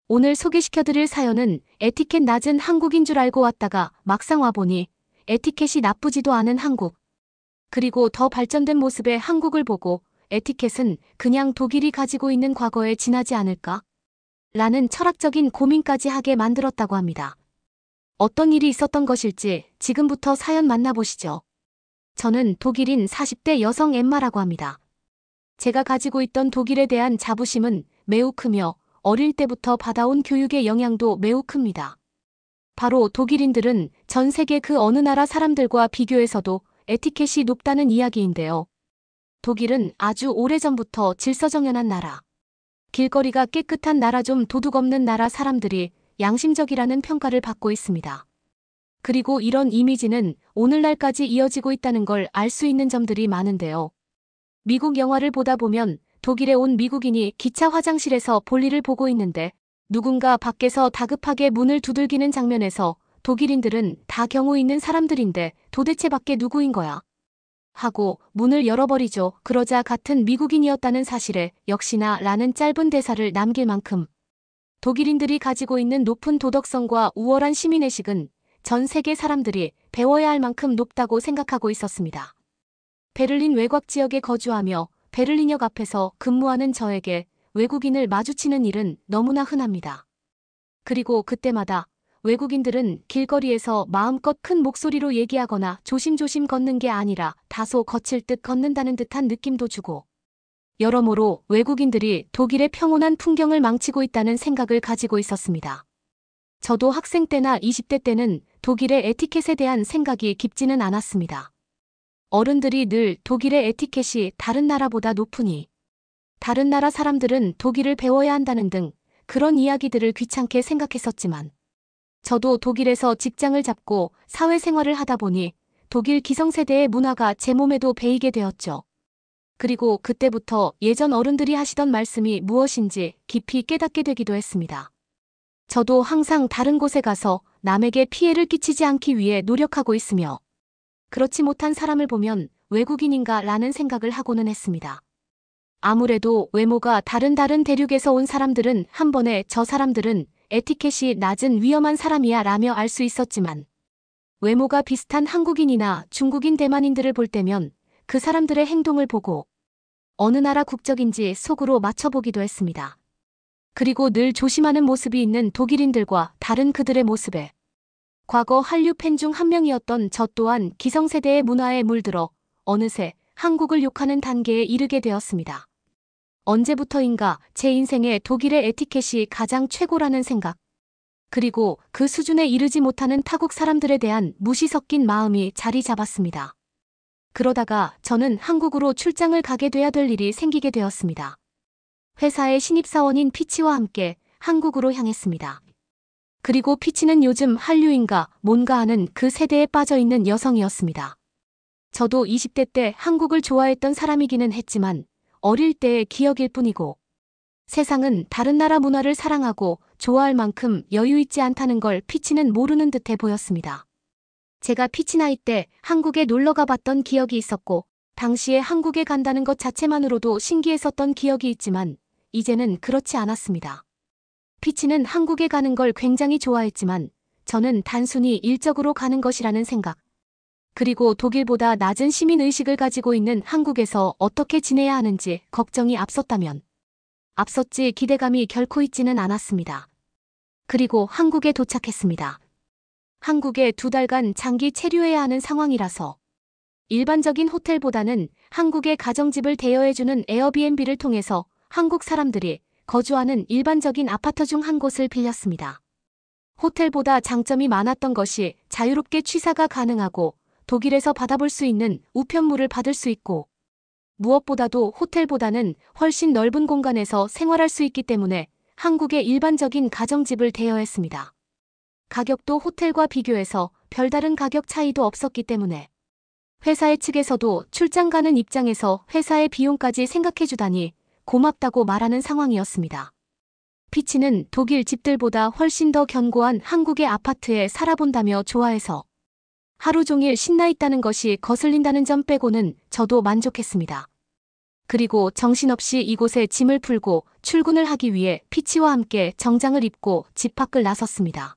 오늘 소개시켜드릴 사연은 에티켓 낮은 한국인 줄 알고 왔다가 막상 와보니 에티켓이 나쁘지도 않은 한국. 그리고 더 발전된 모습의 한국을 보고 에티켓은 그냥 독일이 가지고 있는 과거에 지나지 않을까? 라는 철학적인 고민까지 하게 만들었다고 합니다. 어떤 일이 있었던 것일지 지금부터 사연 만나보시죠. 저는 독일인 40대 여성 엠마라고 합니다. 제가 가지고 있던 독일에 대한 자부심은 매우 크며 어릴 때부터 받아온 교육의 영향도 매우 큽니다. 바로 독일인들은 전 세계 그 어느 나라 사람들과 비교해서도 에티켓이 높다는 이야기인데요. 독일은 아주 오래전부터 질서정연한 나라, 길거리가 깨끗한 나라 좀 도둑 없는 나라 사람들이 양심적이라는 평가를 받고 있습니다. 그리고 이런 이미지는 오늘날까지 이어지고 있다는 걸 알 수 있는 점들이 많은데요. 미국 영화를 보다 보면 독일에 온 미국인이 기차 화장실에서 볼일을 보고 있는데 누군가 밖에서 다급하게 문을 두들기는 장면에서 독일인들은 다 경우 있는 사람들인데 도대체 밖에 누구인 거야? 하고 문을 열어버리죠. 그러자 같은 미국인이었다는 사실에 역시나 라는 짧은 대사를 남길 만큼 독일인들이 가지고 있는 높은 도덕성과 우월한 시민의식은 전 세계 사람들이 배워야 할 만큼 높다고 생각하고 있었습니다. 베를린 외곽 지역에 거주하며 베를린역 앞에서 근무하는 저에게 외국인을 마주치는 일은 너무나 흔합니다. 그리고 그때마다 외국인들은 길거리에서 마음껏 큰 목소리로 얘기하거나 조심조심 걷는 게 아니라 다소 거칠 듯 걷는다는 듯한 느낌도 주고, 여러모로 외국인들이 독일의 평온한 풍경을 망치고 있다는 생각을 가지고 있었습니다. 저도 학생 때나 20대 때는 독일의 에티켓에 대한 생각이 깊지는 않았습니다. 어른들이 늘 독일의 에티켓이 다른 나라보다 높으니 다른 나라 사람들은 독일을 배워야 한다는 등 그런 이야기들을 귀찮게 생각했었지만, 저도 독일에서 직장을 잡고 사회생활을 하다 보니 독일 기성세대의 문화가 제 몸에도 배이게 되었죠. 그리고 그때부터 예전 어른들이 하시던 말씀이 무엇인지 깊이 깨닫게 되기도 했습니다. 저도 항상 다른 곳에 가서 남에게 피해를 끼치지 않기 위해 노력하고 있으며, 그렇지 못한 사람을 보면 외국인인가 라는 생각을 하고는 했습니다. 아무래도 외모가 다른 대륙에서 온 사람들은 한 번에 저 사람들은 에티켓이 낮은 위험한 사람이야 라며 알 수 있었지만, 외모가 비슷한 한국인이나 중국인 대만인들을 볼 때면 그 사람들의 행동을 보고 어느 나라 국적인지 속으로 맞춰보기도 했습니다. 그리고 늘 조심하는 모습이 있는 독일인들과 다른 그들의 모습에 과거 한류 팬 중 한 명이었던 저 또한 기성세대의 문화에 물들어 어느새 한국을 욕하는 단계에 이르게 되었습니다. 언제부터인가 제 인생에 독일의 에티켓이 가장 최고라는 생각, 그리고 그 수준에 이르지 못하는 타국 사람들에 대한 무시 섞인 마음이 자리 잡았습니다. 그러다가 저는 한국으로 출장을 가게 돼야 될 일이 생기게 되었습니다. 회사의 신입사원인 피치와 함께 한국으로 향했습니다. 그리고 피치는 요즘 한류인가 뭔가 하는 그 세대에 빠져있는 여성이었습니다. 저도 20대 때 한국을 좋아했던 사람이기는 했지만 어릴 때의 기억일 뿐이고, 세상은 다른 나라 문화를 사랑하고 좋아할 만큼 여유있지 않다는 걸 피치는 모르는 듯해 보였습니다. 제가 피치 나이 때 한국에 놀러 가봤던 기억이 있었고, 당시에 한국에 간다는 것 자체만으로도 신기했었던 기억이 있지만 이제는 그렇지 않았습니다. 피치는 한국에 가는 걸 굉장히 좋아했지만 저는 단순히 일적으로 가는 것이라는 생각, 그리고 독일보다 낮은 시민의식을 가지고 있는 한국에서 어떻게 지내야 하는지 걱정이 앞섰다면 앞섰지 기대감이 결코 있지는 않았습니다. 그리고 한국에 도착했습니다. 한국에 2달간 장기 체류해야 하는 상황이라서 일반적인 호텔보다는 한국의 가정집을 대여해주는 에어비앤비를 통해서 한국 사람들이 거주하는 일반적인 아파트 중 한 곳을 빌렸습니다. 호텔보다 장점이 많았던 것이 자유롭게 취사가 가능하고 독일에서 받아볼 수 있는 우편물을 받을 수 있고, 무엇보다도 호텔보다는 훨씬 넓은 공간에서 생활할 수 있기 때문에 한국의 일반적인 가정집을 대여했습니다. 가격도 호텔과 비교해서 별다른 가격 차이도 없었기 때문에 회사의 측에서도 출장 가는 입장에서 회사의 비용까지 생각해주다니 고맙다고 말하는 상황이었습니다. 피치는 독일 집들보다 훨씬 더 견고한 한국의 아파트에 살아본다며 좋아해서 하루 종일 신나 있다는 것이 거슬린다는 점 빼고는 저도 만족했습니다. 그리고 정신없이 이곳에 짐을 풀고 출근을 하기 위해 피치와 함께 정장을 입고 집 밖을 나섰습니다.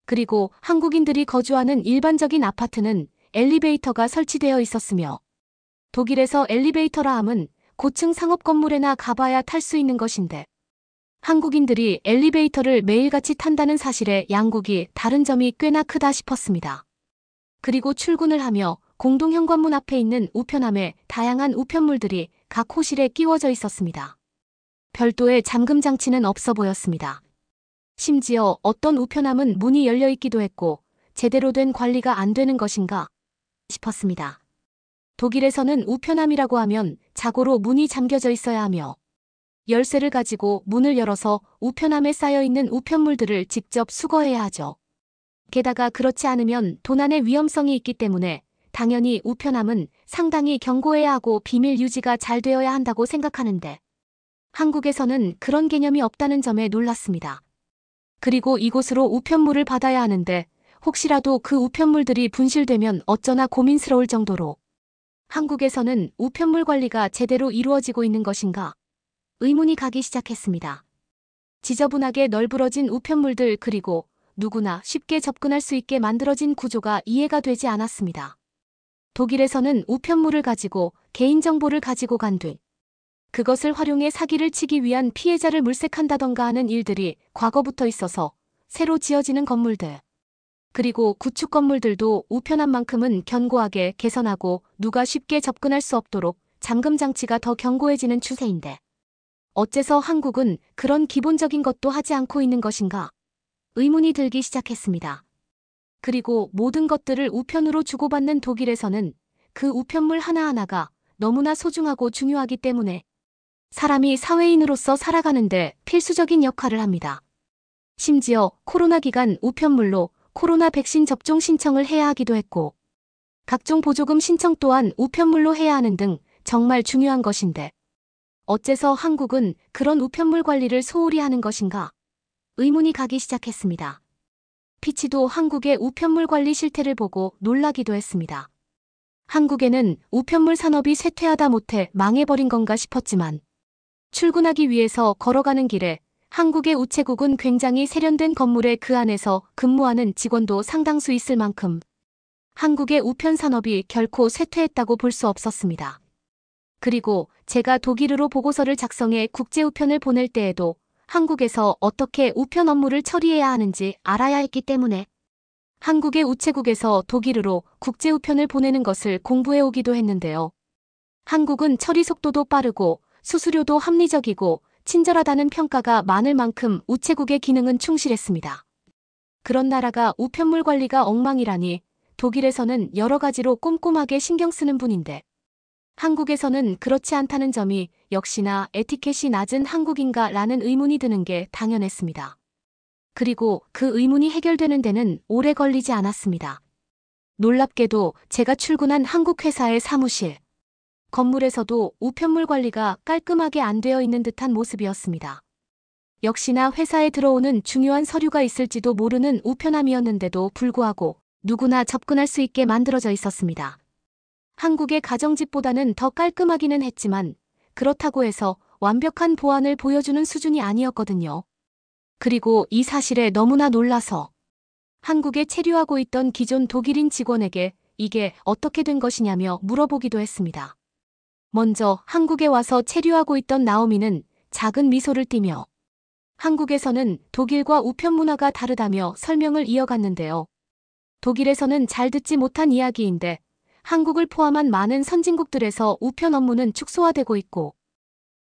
그리고 한국인들이 거주하는 일반적인 아파트는 엘리베이터가 설치되어 있었으며, 독일에서 엘리베이터라 함은 고층 상업 건물에나 가봐야 탈 수 있는 것인데, 한국인들이 엘리베이터를 매일같이 탄다는 사실에 양국이 다른 점이 꽤나 크다 싶었습니다. 그리고 출근을 하며 공동 현관문 앞에 있는 우편함에 다양한 우편물들이 각 호실에 끼워져 있었습니다. 별도의 잠금 장치는 없어 보였습니다. 심지어 어떤 우편함은 문이 열려 있기도 했고 제대로 된 관리가 안 되는 것인가 싶었습니다. 독일에서는 우편함이라고 하면 자고로 문이 잠겨져 있어야 하며 열쇠를 가지고 문을 열어서 우편함에 쌓여있는 우편물들을 직접 수거해야 하죠. 게다가 그렇지 않으면 도난의 위험성이 있기 때문에 당연히 우편함은 상당히 견고해야 하고 비밀 유지가 잘 되어야 한다고 생각하는데, 한국에서는 그런 개념이 없다는 점에 놀랐습니다. 그리고 이곳으로 우편물을 받아야 하는데 혹시라도 그 우편물들이 분실되면 어쩌나 고민스러울 정도로 한국에서는 우편물 관리가 제대로 이루어지고 있는 것인가 의문이 가기 시작했습니다. 지저분하게 널브러진 우편물들, 그리고 누구나 쉽게 접근할 수 있게 만들어진 구조가 이해가 되지 않았습니다. 독일에서는 우편물을 가지고 개인정보를 가지고 간 뒤 그것을 활용해 사기를 치기 위한 피해자를 물색한다던가 하는 일들이 과거부터 있어서 새로 지어지는 건물들. 그리고 구축 건물들도 우편한 만큼은 견고하게 개선하고 누가 쉽게 접근할 수 없도록 잠금 장치가 더 견고해지는 추세인데 어째서 한국은 그런 기본적인 것도 하지 않고 있는 것인가? 의문이 들기 시작했습니다. 그리고 모든 것들을 우편으로 주고받는 독일에서는 그 우편물 하나하나가 너무나 소중하고 중요하기 때문에 사람이 사회인으로서 살아가는데 필수적인 역할을 합니다. 심지어 코로나 기간 우편물로 코로나 백신 접종 신청을 해야 하기도 했고 각종 보조금 신청 또한 우편물로 해야 하는 등 정말 중요한 것인데 어째서 한국은 그런 우편물 관리를 소홀히 하는 것인가? 의문이 가기 시작했습니다. 피치도 한국의 우편물 관리 실태를 보고 놀라기도 했습니다. 한국에는 우편물 산업이 쇠퇴하다 못해 망해버린 건가 싶었지만 출근하기 위해서 걸어가는 길에 한국의 우체국은 굉장히 세련된 건물의 그 안에서 근무하는 직원도 상당수 있을 만큼 한국의 우편 산업이 결코 쇠퇴했다고 볼 수 없었습니다. 그리고 제가 독일어로 보고서를 작성해 국제우편을 보낼 때에도 한국에서 어떻게 우편 업무를 처리해야 하는지 알아야 했기 때문에 한국의 우체국에서 독일어로 국제우편을 보내는 것을 공부해 오기도 했는데요. 한국은 처리 속도도 빠르고 수수료도 합리적이고 친절하다는 평가가 많을 만큼 우체국의 기능은 충실했습니다. 그런 나라가 우편물 관리가 엉망이라니 독일에서는 여러 가지로 꼼꼼하게 신경 쓰는 분인데 한국에서는 그렇지 않다는 점이 역시나 에티켓이 낮은 한국인가 라는 의문이 드는 게 당연했습니다. 그리고 그 의문이 해결되는 데는 오래 걸리지 않았습니다. 놀랍게도 제가 출근한 한국 회사의 사무실, 건물에서도 우편물 관리가 깔끔하게 안 되어 있는 듯한 모습이었습니다. 역시나 회사에 들어오는 중요한 서류가 있을지도 모르는 우편함이었는데도 불구하고 누구나 접근할 수 있게 만들어져 있었습니다. 한국의 가정집보다는 더 깔끔하기는 했지만 그렇다고 해서 완벽한 보안을 보여주는 수준이 아니었거든요. 그리고 이 사실에 너무나 놀라서 한국에 체류하고 있던 기존 독일인 직원에게 이게 어떻게 된 것이냐며 물어보기도 했습니다. 먼저 한국에 와서 체류하고 있던 나오미는 작은 미소를 띠며 한국에서는 독일과 우편 문화가 다르다며 설명을 이어갔는데요. 독일에서는 잘 듣지 못한 이야기인데 한국을 포함한 많은 선진국들에서 우편 업무는 축소화되고 있고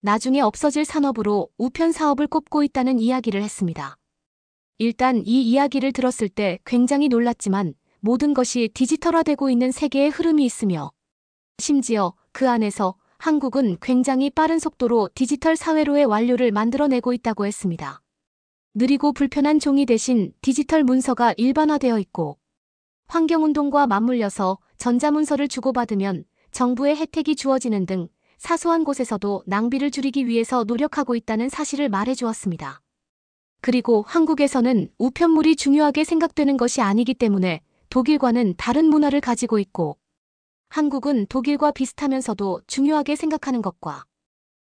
나중에 없어질 산업으로 우편 사업을 꼽고 있다는 이야기를 했습니다. 일단 이 이야기를 들었을 때 굉장히 놀랐지만 모든 것이 디지털화되고 있는 세계의 흐름이 있으며 심지어 그 안에서 한국은 굉장히 빠른 속도로 디지털 사회로의 완료를 만들어내고 있다고 했습니다. 느리고 불편한 종이 대신 디지털 문서가 일반화되어 있고 환경운동과 맞물려서 전자문서를 주고받으면 정부의 혜택이 주어지는 등 사소한 곳에서도 낭비를 줄이기 위해서 노력하고 있다는 사실을 말해주었습니다. 그리고 한국에서는 우편물이 중요하게 생각되는 것이 아니기 때문에 독일과는 다른 문화를 가지고 있고 한국은 독일과 비슷하면서도 중요하게 생각하는 것과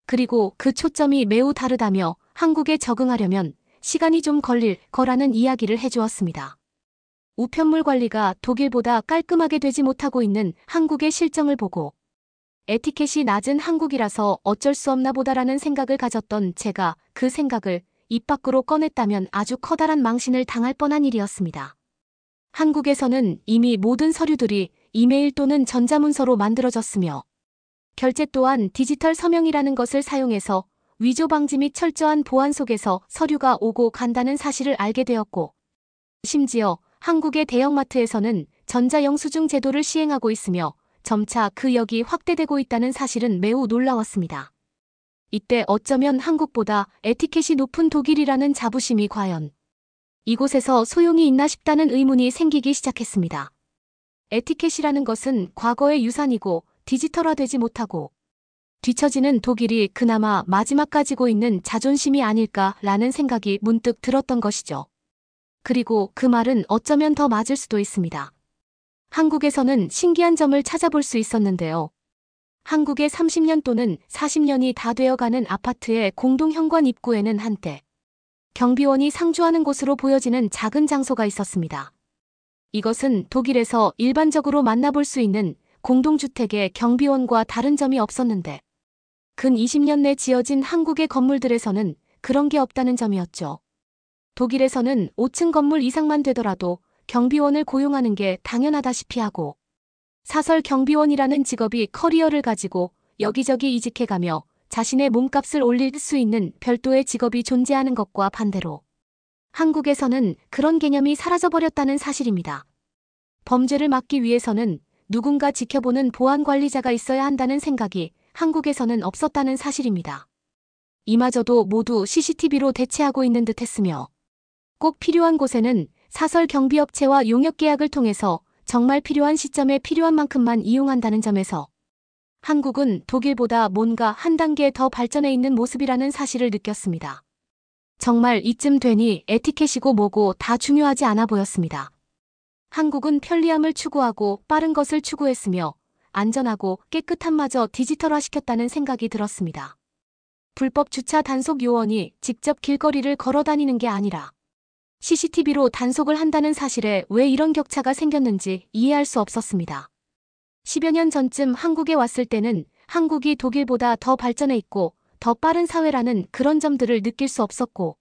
그리고 그 초점이 매우 다르다며 한국에 적응하려면 시간이 좀 걸릴 거라는 이야기를 해주었습니다. 우편물 관리가 독일보다 깔끔하게 되지 못하고 있는 한국의 실정을 보고 에티켓이 낮은 한국이라서 어쩔 수 없나 보다라는 생각을 가졌던 제가 그 생각을 입 밖으로 꺼냈다면 아주 커다란 망신을 당할 뻔한 일이었습니다. 한국에서는 이미 모든 서류들이 이메일 또는 전자문서로 만들어졌으며 결제 또한 디지털 서명이라는 것을 사용해서 위조 방지 및 철저한 보안 속에서 서류가 오고 간다는 사실을 알게 되었고 심지어 한국의 대형마트에서는 전자영수증 제도를 시행하고 있으며 점차 그 역이 확대되고 있다는 사실은 매우 놀라웠습니다. 이때 어쩌면 한국보다 에티켓이 높은 독일이라는 자부심이 과연 이곳에서 소용이 있나 싶다는 의문이 생기기 시작했습니다. 에티켓이라는 것은 과거의 유산이고 디지털화되지 못하고 뒤처지는 독일이 그나마 마지막 가지고 있는 자존심이 아닐까라는 생각이 문득 들었던 것이죠. 그리고 그 말은 어쩌면 더 맞을 수도 있습니다. 한국에서는 신기한 점을 찾아볼 수 있었는데요. 한국의 30년 또는 40년이 다 되어가는 아파트의 공동현관 입구에는 한때 경비원이 상주하는 곳으로 보여지는 작은 장소가 있었습니다. 이것은 독일에서 일반적으로 만나볼 수 있는 공동주택의 경비원과 다른 점이 없었는데 근 20년 내 지어진 한국의 건물들에서는 그런 게 없다는 점이었죠. 독일에서는 5층 건물 이상만 되더라도 경비원을 고용하는 게 당연하다시피 하고 사설 경비원이라는 직업이 커리어를 가지고 여기저기 이직해가며 자신의 몸값을 올릴 수 있는 별도의 직업이 존재하는 것과 반대로 한국에서는 그런 개념이 사라져버렸다는 사실입니다. 범죄를 막기 위해서는 누군가 지켜보는 보안 관리자가 있어야 한다는 생각이 한국에서는 없었다는 사실입니다. 이마저도 모두 CCTV로 대체하고 있는 듯 했으며 꼭 필요한 곳에는 사설 경비업체와 용역 계약을 통해서 정말 필요한 시점에 필요한 만큼만 이용한다는 점에서 한국은 독일보다 뭔가 한 단계 더 발전해 있는 모습이라는 사실을 느꼈습니다. 정말 이쯤 되니 에티켓이고 뭐고 다 중요하지 않아 보였습니다. 한국은 편리함을 추구하고 빠른 것을 추구했으며 안전하고 깨끗함마저 디지털화시켰다는 생각이 들었습니다. 불법 주차 단속 요원이 직접 길거리를 걸어 다니는 게 아니라 CCTV로 단속을 한다는 사실에 왜 이런 격차가 생겼는지 이해할 수 없었습니다. 10여 년 전쯤 한국에 왔을 때는 한국이 독일보다 더 발전해 있고 더 빠른 사회라는 그런 점들을 느낄 수 없었고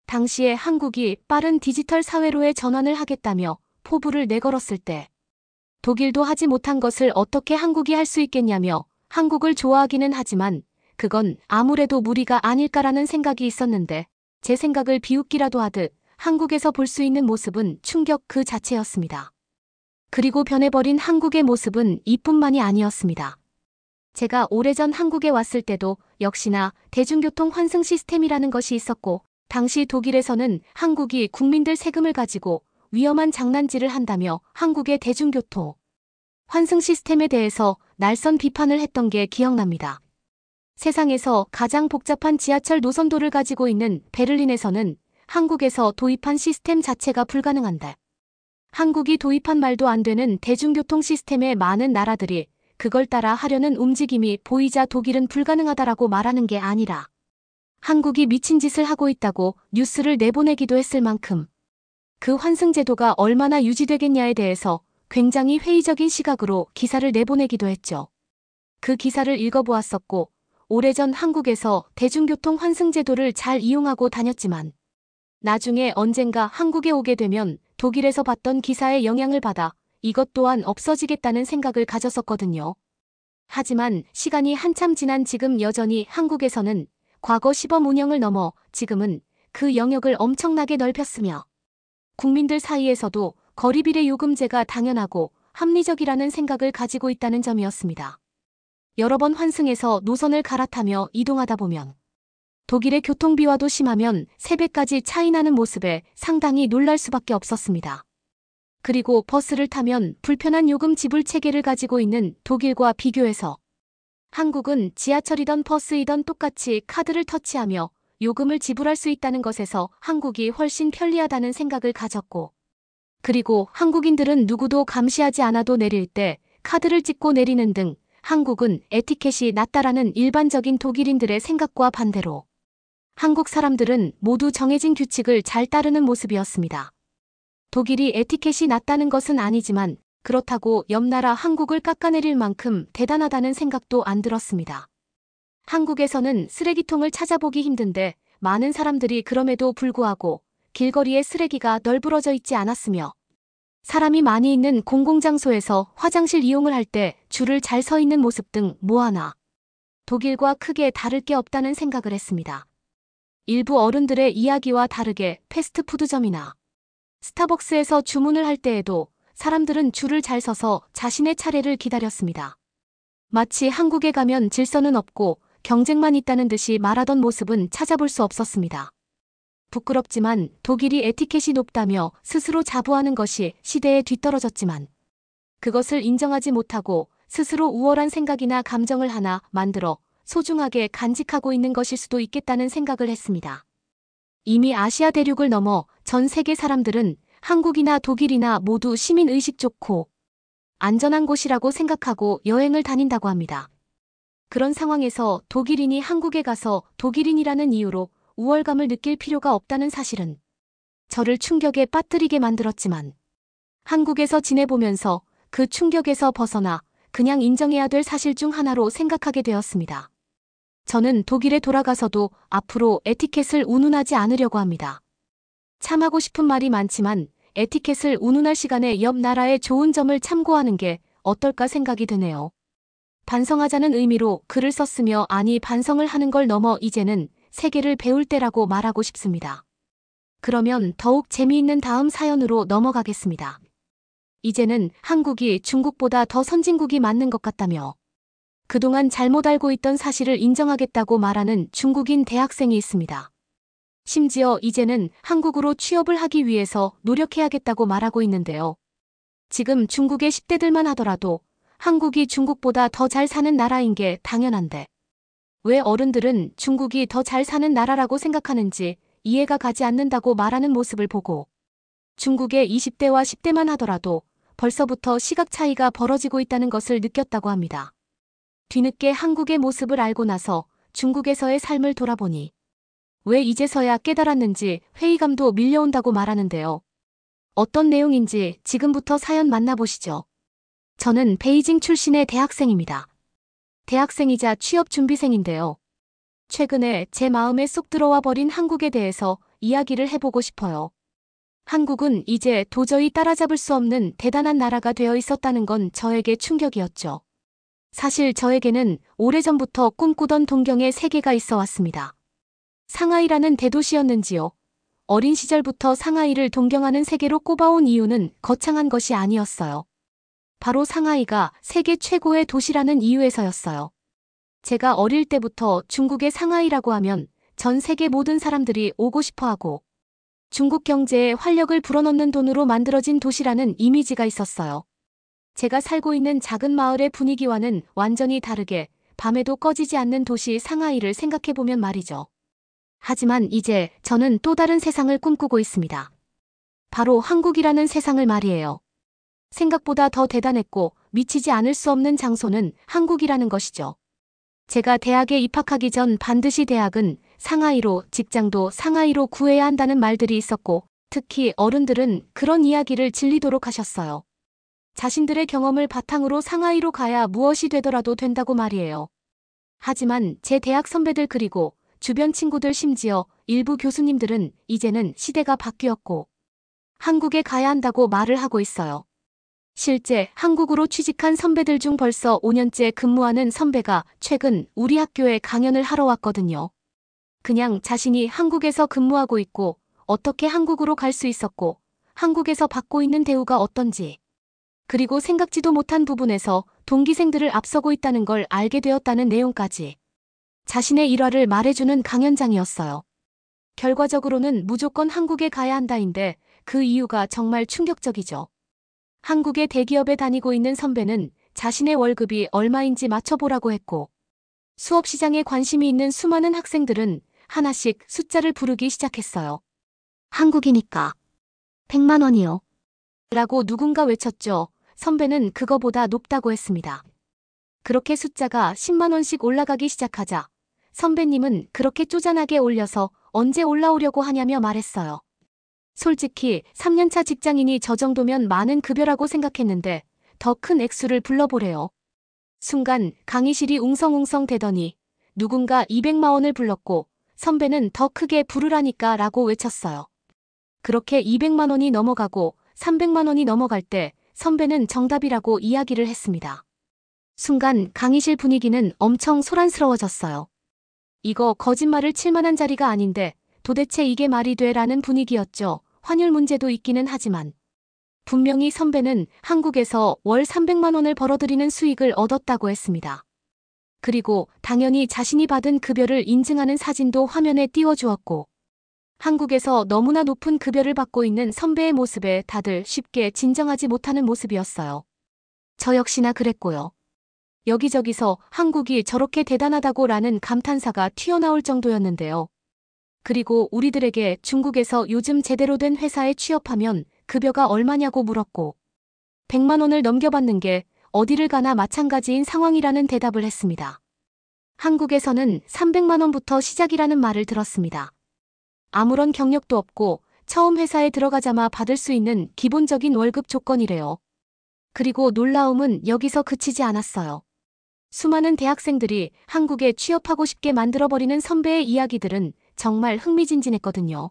당시에 한국이 빠른 디지털 사회로의 전환을 하겠다며 포부를 내걸었을 때 독일도 하지 못한 것을 어떻게 한국이 할 수 있겠냐며 한국을 좋아하기는 하지만 그건 아무래도 무리가 아닐까라는 생각이 있었는데 제 생각을 비웃기라도 하듯 한국에서 볼 수 있는 모습은 충격 그 자체였습니다. 그리고 변해버린 한국의 모습은 이뿐만이 아니었습니다. 제가 오래전 한국에 왔을 때도 역시나 대중교통 환승 시스템이라는 것이 있었고 당시 독일에서는 한국이 국민들 세금을 가지고 위험한 장난질을 한다며 한국의 대중교통 환승 시스템에 대해서 날선 비판을 했던 게 기억납니다. 세상에서 가장 복잡한 지하철 노선도를 가지고 있는 베를린에서는 한국에서 도입한 시스템 자체가 불가능한데 한국이 도입한 말도 안 되는 대중교통 시스템의 많은 나라들이 그걸 따라 하려는 움직임이 보이자 독일은 불가능하다라고 말하는 게 아니라 한국이 미친 짓을 하고 있다고 뉴스를 내보내기도 했을 만큼 그 환승 제도가 얼마나 유지되겠냐에 대해서 굉장히 회의적인 시각으로 기사를 내보내기도 했죠. 그 기사를 읽어보았었고 오래전 한국에서 대중교통 환승 제도를 잘 이용하고 다녔지만 나중에 언젠가 한국에 오게 되면 독일에서 봤던 기사의 영향을 받아 이것 또한 없어지겠다는 생각을 가졌었거든요. 하지만 시간이 한참 지난 지금 여전히 한국에서는 과거 시범 운영을 넘어 지금은 그 영역을 엄청나게 넓혔으며 국민들 사이에서도 거리비례 요금제가 당연하고 합리적이라는 생각을 가지고 있다는 점이었습니다. 여러 번 환승해서 노선을 갈아타며 이동하다 보면 독일의 교통비와도 심하면 3배까지 차이 나는 모습에 상당히 놀랄 수밖에 없었습니다. 그리고 버스를 타면 불편한 요금 지불 체계를 가지고 있는 독일과 비교해서 한국은 지하철이던 버스이던 똑같이 카드를 터치하며 요금을 지불할 수 있다는 것에서 한국이 훨씬 편리하다는 생각을 가졌고 그리고 한국인들은 누구도 감시하지 않아도 내릴 때 카드를 찍고 내리는 등 한국은 에티켓이 낮다라는 일반적인 독일인들의 생각과 반대로 한국 사람들은 모두 정해진 규칙을 잘 따르는 모습이었습니다. 독일이 에티켓이 낮다는 것은 아니지만 그렇다고 옆나라 한국을 깎아내릴 만큼 대단하다는 생각도 안 들었습니다. 한국에서는 쓰레기통을 찾아보기 힘든데 많은 사람들이 그럼에도 불구하고 길거리에 쓰레기가 널브러져 있지 않았으며 사람이 많이 있는 공공장소에서 화장실 이용을 할 때 줄을 잘 서 있는 모습 등 뭐하나 독일과 크게 다를 게 없다는 생각을 했습니다. 일부 어른들의 이야기와 다르게 패스트푸드점이나 스타벅스에서 주문을 할 때에도 사람들은 줄을 잘 서서 자신의 차례를 기다렸습니다. 마치 한국에 가면 질서는 없고 경쟁만 있다는 듯이 말하던 모습은 찾아볼 수 없었습니다. 부끄럽지만 독일이 에티켓이 높다며 스스로 자부하는 것이 시대에 뒤떨어졌지만 그것을 인정하지 못하고 스스로 우월한 생각이나 감정을 하나 만들어 소중하게 간직하고 있는 것일 수도 있겠다는 생각을 했습니다. 이미 아시아 대륙을 넘어 전 세계 사람들은 한국이나 독일이나 모두 시민의식 좋고 안전한 곳이라고 생각하고 여행을 다닌다고 합니다. 그런 상황에서 독일인이 한국에 가서 독일인이라는 이유로 우월감을 느낄 필요가 없다는 사실은 저를 충격에 빠뜨리게 만들었지만 한국에서 지내보면서 그 충격에서 벗어나 그냥 인정해야 될 사실 중 하나로 생각하게 되었습니다. 저는 독일에 돌아가서도 앞으로 에티켓을 운운하지 않으려고 합니다. 참하고 싶은 말이 많지만 에티켓을 운운할 시간에 옆 나라의 좋은 점을 참고하는 게 어떨까 생각이 드네요. 반성하자는 의미로 글을 썼으며 아니 반성을 하는 걸 넘어 이제는 세계를 배울 때라고 말하고 싶습니다. 그러면 더욱 재미있는 다음 사연으로 넘어가겠습니다. 이제는 한국이 중국보다 더 선진국이 맞는 것 같다며 그동안 잘못 알고 있던 사실을 인정하겠다고 말하는 중국인 대학생이 있습니다. 심지어 이제는 한국으로 취업을 하기 위해서 노력해야겠다고 말하고 있는데요. 지금 중국의 10대들만 하더라도 한국이 중국보다 더 잘 사는 나라인 게 당연한데 왜 어른들은 중국이 더 잘 사는 나라라고 생각하는지 이해가 가지 않는다고 말하는 모습을 보고 중국의 20대와 10대만 하더라도 벌써부터 시각 차이가 벌어지고 있다는 것을 느꼈다고 합니다. 뒤늦게 한국의 모습을 알고 나서 중국에서의 삶을 돌아보니 왜 이제서야 깨달았는지 회의감도 밀려온다고 말하는데요. 어떤 내용인지 지금부터 사연 만나보시죠. 저는 베이징 출신의 대학생입니다. 대학생이자 취업준비생인데요. 최근에 제 마음에 쏙 들어와 버린 한국에 대해서 이야기를 해보고 싶어요. 한국은 이제 도저히 따라잡을 수 없는 대단한 나라가 되어 있었다는 건 저에게 충격이었죠. 사실 저에게는 오래전부터 꿈꾸던 동경의 세계가 있어 왔습니다. 상하이라는 대도시였는지요. 어린 시절부터 상하이를 동경하는 세계로 꼽아온 이유는 거창한 것이 아니었어요. 바로 상하이가 세계 최고의 도시라는 이유에서였어요. 제가 어릴 때부터 중국의 상하이라고 하면 전 세계 모든 사람들이 오고 싶어하고 중국 경제에 활력을 불어넣는 돈으로 만들어진 도시라는 이미지가 있었어요. 제가 살고 있는 작은 마을의 분위기와는 완전히 다르게 밤에도 꺼지지 않는 도시 상하이를 생각해보면 말이죠. 하지만 이제 저는 또 다른 세상을 꿈꾸고 있습니다. 바로 한국이라는 세상을 말이에요. 생각보다 더 대단했고 미치지 않을 수 없는 장소는 한국이라는 것이죠. 제가 대학에 입학하기 전 반드시 대학은 상하이로, 직장도 상하이로 구해야 한다는 말들이 있었고 특히 어른들은 그런 이야기를 질리도록 하셨어요. 자신들의 경험을 바탕으로 상하이로 가야 무엇이 되더라도 된다고 말이에요. 하지만 제 대학 선배들 그리고 주변 친구들 심지어 일부 교수님들은 이제는 시대가 바뀌었고 한국에 가야 한다고 말을 하고 있어요. 실제 한국으로 취직한 선배들 중 벌써 5년째 근무하는 선배가 최근 우리 학교에 강연을 하러 왔거든요. 그냥 자신이 한국에서 근무하고 있고 어떻게 한국으로 갈 수 있었고 한국에서 받고 있는 대우가 어떤지 그리고 생각지도 못한 부분에서 동기생들을 앞서고 있다는 걸 알게 되었다는 내용까지 자신의 일화를 말해주는 강연장이었어요. 결과적으로는 무조건 한국에 가야 한다인데 그 이유가 정말 충격적이죠. 한국의 대기업에 다니고 있는 선배는 자신의 월급이 얼마인지 맞춰보라고 했고 수업 시장에 관심이 있는 수많은 학생들은 하나씩 숫자를 부르기 시작했어요. 한국이니까 100만 원이요. 라고 누군가 외쳤죠. 선배는 그거보다 높다고 했습니다. 그렇게 숫자가 10만 원씩 올라가기 시작하자 선배님은 그렇게 쪼잔하게 올려서 언제 올라오려고 하냐며 말했어요. 솔직히 3년차 직장인이 저 정도면 많은 급여라고 생각했는데 더 큰 액수를 불러보래요. 순간 강의실이 웅성웅성 대더니 누군가 200만 원을 불렀고 선배는 더 크게 부르라니까 라고 외쳤어요. 그렇게 200만 원이 넘어가고 300만 원이 넘어갈 때 선배는 정답이라고 이야기를 했습니다. 순간 강의실 분위기는 엄청 소란스러워졌어요. 이거 거짓말을 칠 만한 자리가 아닌데 도대체 이게 말이 돼? 라는 분위기였죠. 환율 문제도 있기는 하지만 분명히 선배는 한국에서 월 300만 원을 벌어들이는 수익을 얻었다고 했습니다. 그리고 당연히 자신이 받은 급여를 인증하는 사진도 화면에 띄워주었고 한국에서 너무나 높은 급여를 받고 있는 선배의 모습에 다들 쉽게 진정하지 못하는 모습이었어요. 저 역시나 그랬고요. 여기저기서 한국이 저렇게 대단하다고 라는 감탄사가 튀어나올 정도였는데요. 그리고 우리들에게 중국에서 요즘 제대로 된 회사에 취업하면 급여가 얼마냐고 물었고 100만 원을 넘겨받는 게 어디를 가나 마찬가지인 상황이라는 대답을 했습니다. 한국에서는 300만 원부터 시작이라는 말을 들었습니다. 아무런 경력도 없고 처음 회사에 들어가자마 받을 수 있는 기본적인 월급 조건이래요. 그리고 놀라움은 여기서 그치지 않았어요. 수많은 대학생들이 한국에 취업하고 싶게 만들어버리는 선배의 이야기들은 정말 흥미진진했거든요.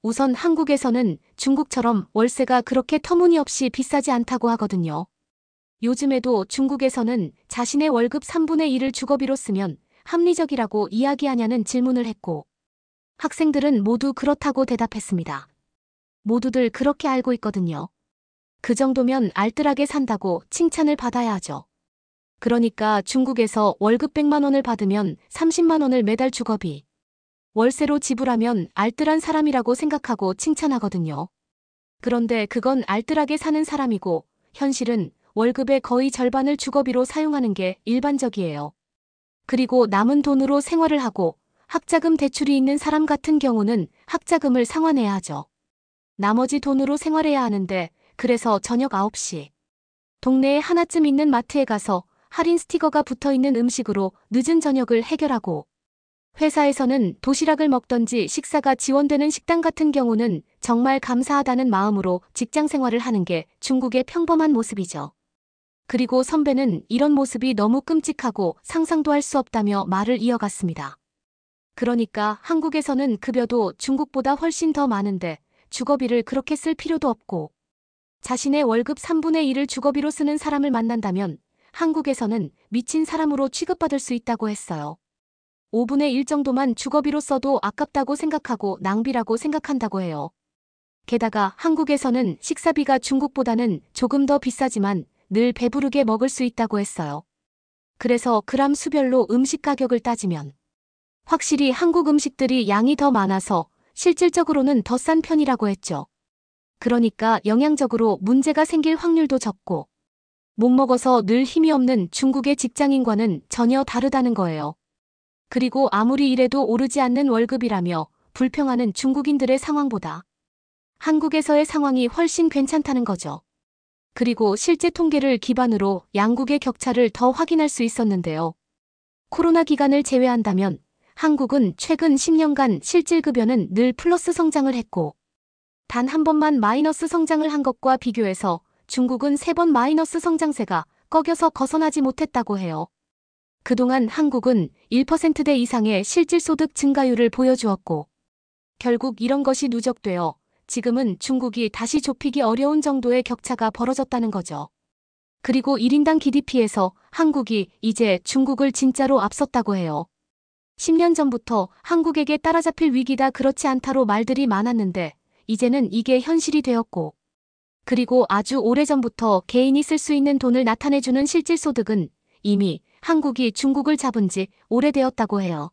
우선 한국에서는 중국처럼 월세가 그렇게 터무니없이 비싸지 않다고 하거든요. 요즘에도 중국에서는 자신의 월급 3분의 1을 주거비로 쓰면 합리적이라고 이야기하냐는 질문을 했고, 학생들은 모두 그렇다고 대답했습니다. 모두들 그렇게 알고 있거든요. 그 정도면 알뜰하게 산다고 칭찬을 받아야 하죠. 그러니까 중국에서 월급 100만 원을 받으면 30만 원을 매달 주거비, 월세로 지불하면 알뜰한 사람이라고 생각하고 칭찬하거든요. 그런데 그건 알뜰하게 사는 사람이고, 현실은 월급의 거의 절반을 주거비로 사용하는 게 일반적이에요. 그리고 남은 돈으로 생활을 하고 학자금 대출이 있는 사람 같은 경우는 학자금을 상환해야 하죠. 나머지 돈으로 생활해야 하는데, 그래서 저녁 9시 동네에 하나쯤 있는 마트에 가서 할인 스티커가 붙어있는 음식으로 늦은 저녁을 해결하고, 회사에서는 도시락을 먹던지 식사가 지원되는 식당 같은 경우는 정말 감사하다는 마음으로 직장 생활을 하는 게 중국의 평범한 모습이죠. 그리고 선배는 이런 모습이 너무 끔찍하고 상상도 할 수 없다며 말을 이어갔습니다. 그러니까 한국에서는 급여도 중국보다 훨씬 더 많은데 주거비를 그렇게 쓸 필요도 없고, 자신의 월급 3분의 1을 주거비로 쓰는 사람을 만난다면 한국에서는 미친 사람으로 취급받을 수 있다고 했어요. 5분의 1 정도만 주거비로 써도 아깝다고 생각하고 낭비라고 생각한다고 해요. 게다가 한국에서는 식사비가 중국보다는 조금 더 비싸지만 늘 배부르게 먹을 수 있다고 했어요. 그래서 그람 수별로 음식 가격을 따지면 확실히 한국 음식들이 양이 더 많아서 실질적으로는 더 싼 편이라고 했죠. 그러니까 영양적으로 문제가 생길 확률도 적고, 못 먹어서 늘 힘이 없는 중국의 직장인과는 전혀 다르다는 거예요. 그리고 아무리 일해도 오르지 않는 월급이라며 불평하는 중국인들의 상황보다 한국에서의 상황이 훨씬 괜찮다는 거죠. 그리고 실제 통계를 기반으로 양국의 격차를 더 확인할 수 있었는데요. 코로나 기간을 제외한다면 한국은 최근 10년간 실질급여는 늘 플러스 성장을 했고, 단 한 번만 마이너스 성장을 한 것과 비교해서 중국은 3번 마이너스 성장세가 꺾여서 벗어나지 못했다고 해요. 그동안 한국은 1%대 이상의 실질소득 증가율을 보여주었고, 결국 이런 것이 누적되어 지금은 중국이 다시 좁히기 어려운 정도의 격차가 벌어졌다는 거죠. 그리고 1인당 GDP에서 한국이 이제 중국을 진짜로 앞섰다고 해요. 10년 전부터 한국에게 따라잡힐 위기다 그렇지 않다로 말들이 많았는데 이제는 이게 현실이 되었고, 그리고 아주 오래전부터 개인이 쓸 수 있는 돈을 나타내주는 실질소득은 이미 한국이 중국을 잡은 지 오래되었다고 해요.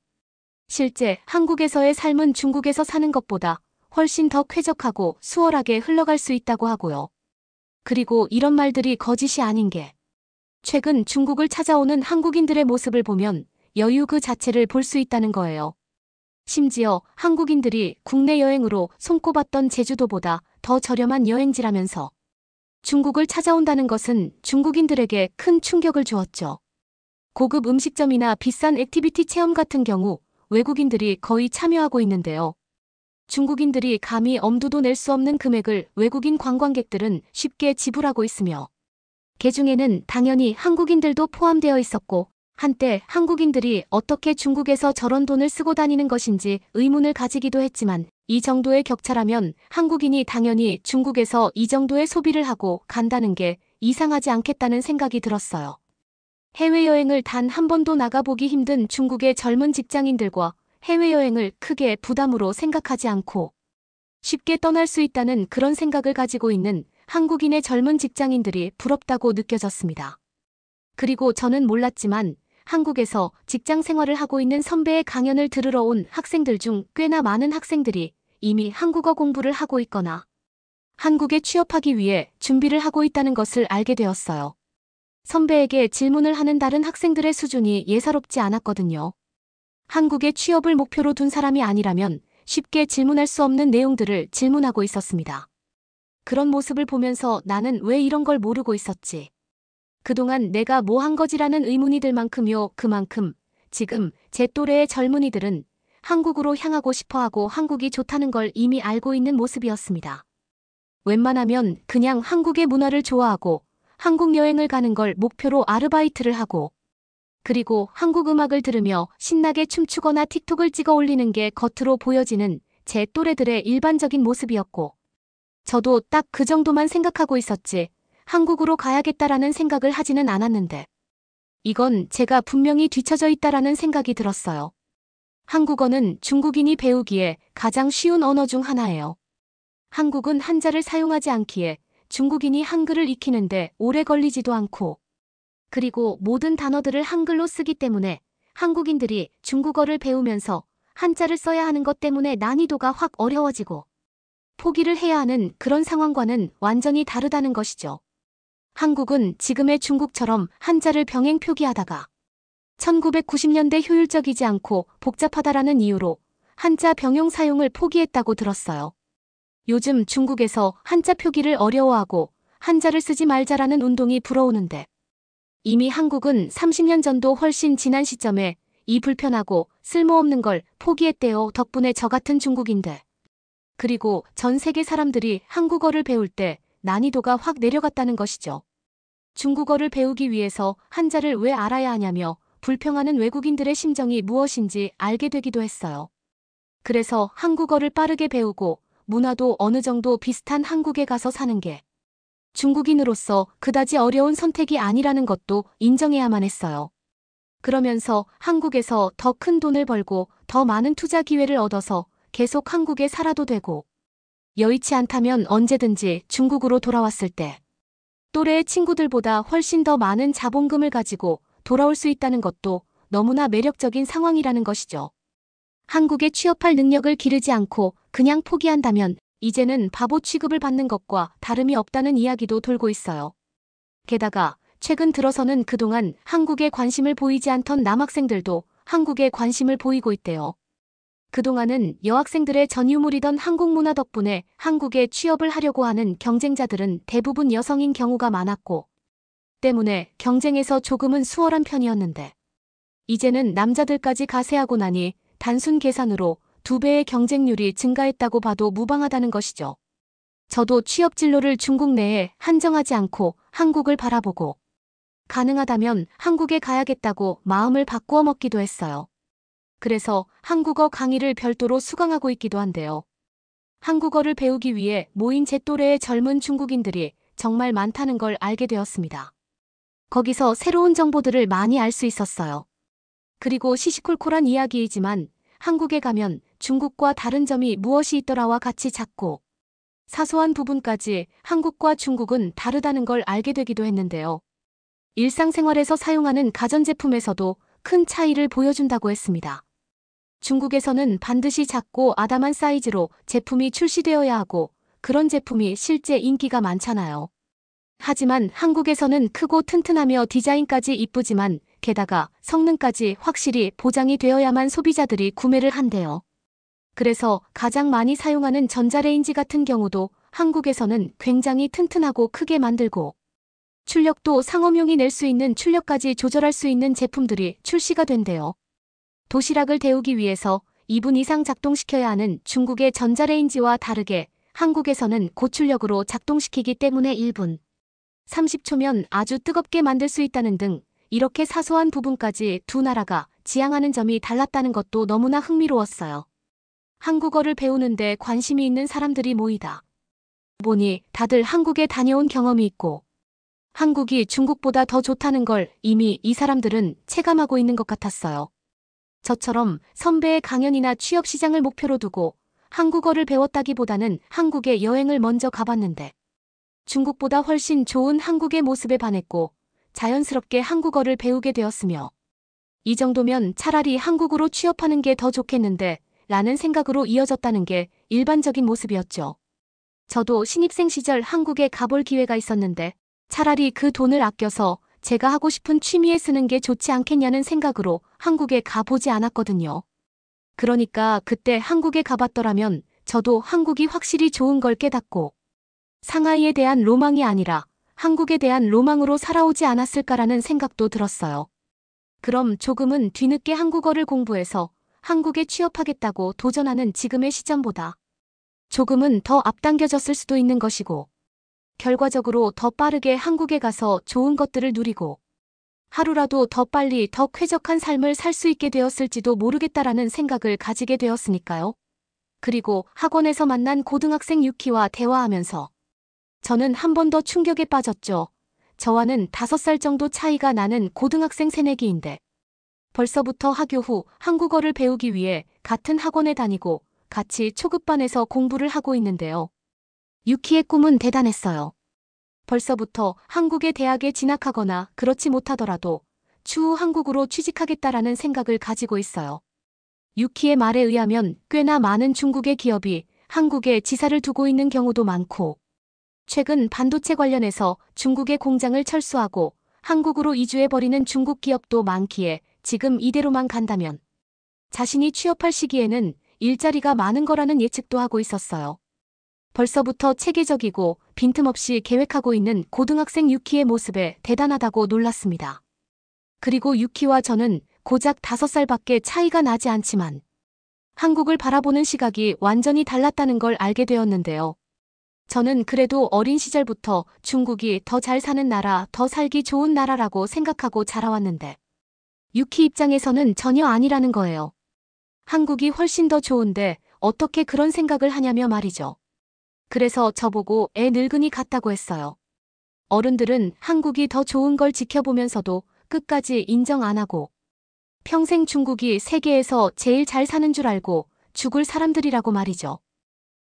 실제 한국에서의 삶은 중국에서 사는 것보다 훨씬 더 쾌적하고 수월하게 흘러갈 수 있다고 하고요. 그리고 이런 말들이 거짓이 아닌 게, 최근 중국을 찾아오는 한국인들의 모습을 보면 여유 그 자체를 볼 수 있다는 거예요. 심지어 한국인들이 국내 여행으로 손꼽았던 제주도보다 더 저렴한 여행지라면서 중국을 찾아온다는 것은 중국인들에게 큰 충격을 주었죠. 고급 음식점이나 비싼 액티비티 체험 같은 경우 외국인들이 거의 참여하고 있는데요. 중국인들이 감히 엄두도 낼 수 없는 금액을 외국인 관광객들은 쉽게 지불하고 있으며, 그중에는 당연히 한국인들도 포함되어 있었고, 한때 한국인들이 어떻게 중국에서 저런 돈을 쓰고 다니는 것인지 의문을 가지기도 했지만, 이 정도의 격차라면 한국인이 당연히 중국에서 이 정도의 소비를 하고 간다는 게 이상하지 않겠다는 생각이 들었어요. 해외여행을 단 한 번도 나가보기 힘든 중국의 젊은 직장인들과 해외여행을 크게 부담으로 생각하지 않고 쉽게 떠날 수 있다는 그런 생각을 가지고 있는 한국인의 젊은 직장인들이 부럽다고 느껴졌습니다. 그리고 저는 몰랐지만 한국에서 직장 생활을 하고 있는 선배의 강연을 들으러 온 학생들 중 꽤나 많은 학생들이 이미 한국어 공부를 하고 있거나 한국에 취업하기 위해 준비를 하고 있다는 것을 알게 되었어요. 선배에게 질문을 하는 다른 학생들의 수준이 예사롭지 않았거든요. 한국의 취업을 목표로 둔 사람이 아니라면 쉽게 질문할 수 없는 내용들을 질문하고 있었습니다. 그런 모습을 보면서 나는 왜 이런 걸 모르고 있었지? 그동안 내가 뭐 한 거지라는 의문이 들 만큼요. 그만큼 지금 제 또래의 젊은이들은 한국으로 향하고 싶어하고 한국이 좋다는 걸 이미 알고 있는 모습이었습니다. 웬만하면 그냥 한국의 문화를 좋아하고 한국 여행을 가는 걸 목표로 아르바이트를 하고, 그리고 한국 음악을 들으며 신나게 춤추거나 틱톡을 찍어 올리는 게 겉으로 보여지는 제 또래들의 일반적인 모습이었고, 저도 딱 그 정도만 생각하고 있었지, 한국으로 가야겠다라는 생각을 하지는 않았는데, 이건 제가 분명히 뒤처져 있다라는 생각이 들었어요. 한국어는 중국인이 배우기에 가장 쉬운 언어 중 하나예요. 한국은 한자를 사용하지 않기에 중국인이 한글을 익히는데 오래 걸리지도 않고, 그리고 모든 단어들을 한글로 쓰기 때문에 한국인들이 중국어를 배우면서 한자를 써야 하는 것 때문에 난이도가 확 어려워지고 포기를 해야 하는 그런 상황과는 완전히 다르다는 것이죠. 한국은 지금의 중국처럼 한자를 병행 표기하다가 1990년대 효율적이지 않고 복잡하다라는 이유로 한자 병용 사용을 포기했다고 들었어요. 요즘 중국에서 한자 표기를 어려워하고 한자를 쓰지 말자라는 운동이 불어오는데, 이미 한국은 30년 전도 훨씬 지난 시점에 이 불편하고 쓸모없는 걸 포기했대요. 덕분에 저 같은 중국인들, 그리고 전 세계 사람들이 한국어를 배울 때 난이도가 확 내려갔다는 것이죠. 중국어를 배우기 위해서 한자를 왜 알아야 하냐며 불평하는 외국인들의 심정이 무엇인지 알게 되기도 했어요. 그래서 한국어를 빠르게 배우고 문화도 어느 정도 비슷한 한국에 가서 사는 게 중국인으로서 그다지 어려운 선택이 아니라는 것도 인정해야만 했어요. 그러면서 한국에서 더 큰 돈을 벌고 더 많은 투자 기회를 얻어서 계속 한국에 살아도 되고, 여의치 않다면 언제든지 중국으로 돌아왔을 때 또래의 친구들보다 훨씬 더 많은 자본금을 가지고 돌아올 수 있다는 것도 너무나 매력적인 상황이라는 것이죠. 한국에 취업할 능력을 기르지 않고 그냥 포기한다면 이제는 바보 취급을 받는 것과 다름이 없다는 이야기도 돌고 있어요. 게다가 최근 들어서는 그동안 한국에 관심을 보이지 않던 남학생들도 한국에 관심을 보이고 있대요. 그동안은 여학생들의 전유물이던 한국 문화 덕분에 한국에 취업을 하려고 하는 경쟁자들은 대부분 여성인 경우가 많았고, 때문에 경쟁에서 조금은 수월한 편이었는데, 이제는 남자들까지 가세하고 나니 단순 계산으로 2배의 경쟁률이 증가했다고 봐도 무방하다는 것이죠. 저도 취업 진로를 중국 내에 한정하지 않고 한국을 바라보고 가능하다면 한국에 가야겠다고 마음을 바꾸어 먹기도 했어요. 그래서 한국어 강의를 별도로 수강하고 있기도 한데요. 한국어를 배우기 위해 모인 제 또래의 젊은 중국인들이 정말 많다는 걸 알게 되었습니다. 거기서 새로운 정보들을 많이 알 수 있었어요. 그리고 시시콜콜한 이야기이지만 한국에 가면 중국과 다른 점이 무엇이 있더라와 같이 작고 사소한 부분까지 한국과 중국은 다르다는 걸 알게 되기도 했는데요. 일상생활에서 사용하는 가전제품에서도 큰 차이를 보여준다고 했습니다. 중국에서는 반드시 작고 아담한 사이즈로 제품이 출시되어야 하고 그런 제품이 실제 인기가 많잖아요. 하지만 한국에서는 크고 튼튼하며 디자인까지 이쁘지만 게다가 성능까지 확실히 보장이 되어야만 소비자들이 구매를 한대요. 그래서 가장 많이 사용하는 전자레인지 같은 경우도 한국에서는 굉장히 튼튼하고 크게 만들고 출력도 상업용이 낼 수 있는 출력까지 조절할 수 있는 제품들이 출시가 된대요. 도시락을 데우기 위해서 2분 이상 작동시켜야 하는 중국의 전자레인지와 다르게 한국에서는 고출력으로 작동시키기 때문에 1분 30초면 아주 뜨겁게 만들 수 있다는 등 이렇게 사소한 부분까지 두 나라가 지향하는 점이 달랐다는 것도 너무나 흥미로웠어요. 한국어를 배우는데 관심이 있는 사람들이 모이다 보니 다들 한국에 다녀온 경험이 있고 한국이 중국보다 더 좋다는 걸 이미 이 사람들은 체감하고 있는 것 같았어요. 저처럼 선배의 강연이나 취업 시장을 목표로 두고 한국어를 배웠다기보다는 한국에 여행을 먼저 가봤는데 중국보다 훨씬 좋은 한국의 모습에 반했고 자연스럽게 한국어를 배우게 되었으며 이 정도면 차라리 한국으로 취업하는 게 더 좋겠는데 라는 생각으로 이어졌다는 게 일반적인 모습이었죠. 저도 신입생 시절 한국에 가볼 기회가 있었는데 차라리 그 돈을 아껴서 제가 하고 싶은 취미에 쓰는 게 좋지 않겠냐는 생각으로 한국에 가보지 않았거든요. 그러니까 그때 한국에 가봤더라면 저도 한국이 확실히 좋은 걸 깨닫고 상하이에 대한 로망이 아니라 한국에 대한 로망으로 살아오지 않았을까라는 생각도 들었어요. 그럼 조금은 뒤늦게 한국어를 공부해서 한국에 취업하겠다고 도전하는 지금의 시점보다 조금은 더 앞당겨졌을 수도 있는 것이고 결과적으로 더 빠르게 한국에 가서 좋은 것들을 누리고 하루라도 더 빨리 더 쾌적한 삶을 살 수 있게 되었을지도 모르겠다라는 생각을 가지게 되었으니까요. 그리고 학원에서 만난 고등학생 유키와 대화하면서 저는 한 번 더 충격에 빠졌죠. 저와는 5살 정도 차이가 나는 고등학생 새내기인데 벌써부터 학교 후 한국어를 배우기 위해 같은 학원에 다니고 같이 초급반에서 공부를 하고 있는데요. 유키의 꿈은 대단했어요. 벌써부터 한국의 대학에 진학하거나 그렇지 못하더라도 추후 한국으로 취직하겠다라는 생각을 가지고 있어요. 유키의 말에 의하면 꽤나 많은 중국의 기업이 한국에 지사를 두고 있는 경우도 많고 최근 반도체 관련해서 중국의 공장을 철수하고 한국으로 이주해버리는 중국 기업도 많기에 지금 이대로만 간다면 자신이 취업할 시기에는 일자리가 많은 거라는 예측도 하고 있었어요. 벌써부터 체계적이고 빈틈없이 계획하고 있는 고등학생 유키의 모습에 대단하다고 놀랐습니다. 그리고 유키와 저는 고작 5살밖에 차이가 나지 않지만 한국을 바라보는 시각이 완전히 달랐다는 걸 알게 되었는데요. 저는 그래도 어린 시절부터 중국이 더 잘 사는 나라, 더 살기 좋은 나라라고 생각하고 자라왔는데 유키 입장에서는 전혀 아니라는 거예요. 한국이 훨씬 더 좋은데 어떻게 그런 생각을 하냐며 말이죠. 그래서 저보고 애 늙은이 같다고 했어요. 어른들은 한국이 더 좋은 걸 지켜보면서도 끝까지 인정 안 하고 평생 중국이 세계에서 제일 잘 사는 줄 알고 죽을 사람들이라고 말이죠.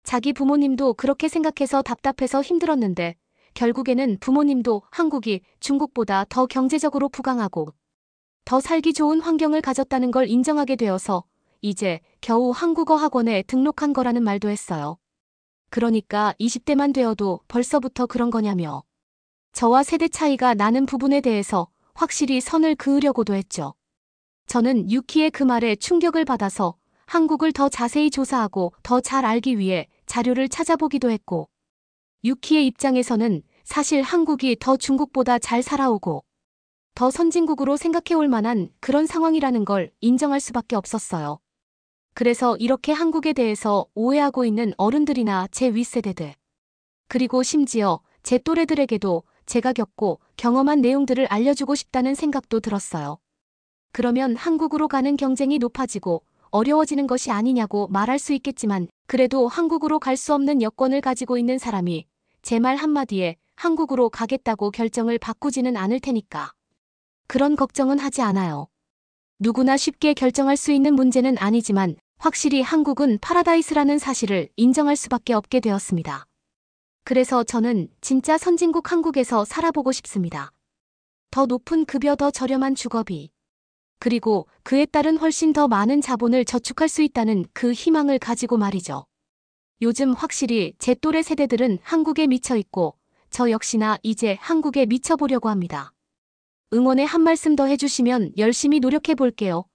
자기 부모님도 그렇게 생각해서 답답해서 힘들었는데 결국에는 부모님도 한국이 중국보다 더 경제적으로 부강하고 더 살기 좋은 환경을 가졌다는 걸 인정하게 되어서 이제 겨우 한국어 학원에 등록한 거라는 말도 했어요. 그러니까 20대만 되어도 벌써부터 그런 거냐며. 저와 세대 차이가 나는 부분에 대해서 확실히 선을 그으려고도 했죠. 저는 유키의 그 말에 충격을 받아서 한국을 더 자세히 조사하고 더 잘 알기 위해 자료를 찾아보기도 했고 유키의 입장에서는 사실 한국이 더 중국보다 잘 살아오고 더 선진국으로 생각해올 만한 그런 상황이라는 걸 인정할 수밖에 없었어요. 그래서 이렇게 한국에 대해서 오해하고 있는 어른들이나 제 윗세대들 그리고 심지어 제 또래들에게도 제가 겪고 경험한 내용들을 알려주고 싶다는 생각도 들었어요. 그러면 한국으로 가는 경쟁이 높아지고 어려워지는 것이 아니냐고 말할 수 있겠지만 그래도 한국으로 갈 수 없는 여권을 가지고 있는 사람이 제 말 한마디에 한국으로 가겠다고 결정을 바꾸지는 않을 테니까. 그런 걱정은 하지 않아요. 누구나 쉽게 결정할 수 있는 문제는 아니지만 확실히 한국은 파라다이스라는 사실을 인정할 수밖에 없게 되었습니다. 그래서 저는 진짜 선진국 한국에서 살아보고 싶습니다. 더 높은 급여, 더 저렴한 주거비. 그리고 그에 따른 훨씬 더 많은 자본을 저축할 수 있다는 그 희망을 가지고 말이죠. 요즘 확실히 제 또래 세대들은 한국에 미쳐 있고 저 역시나 이제 한국에 미쳐보려고 합니다. 응원의 한 말씀 더 해주시면 열심히 노력해 볼게요.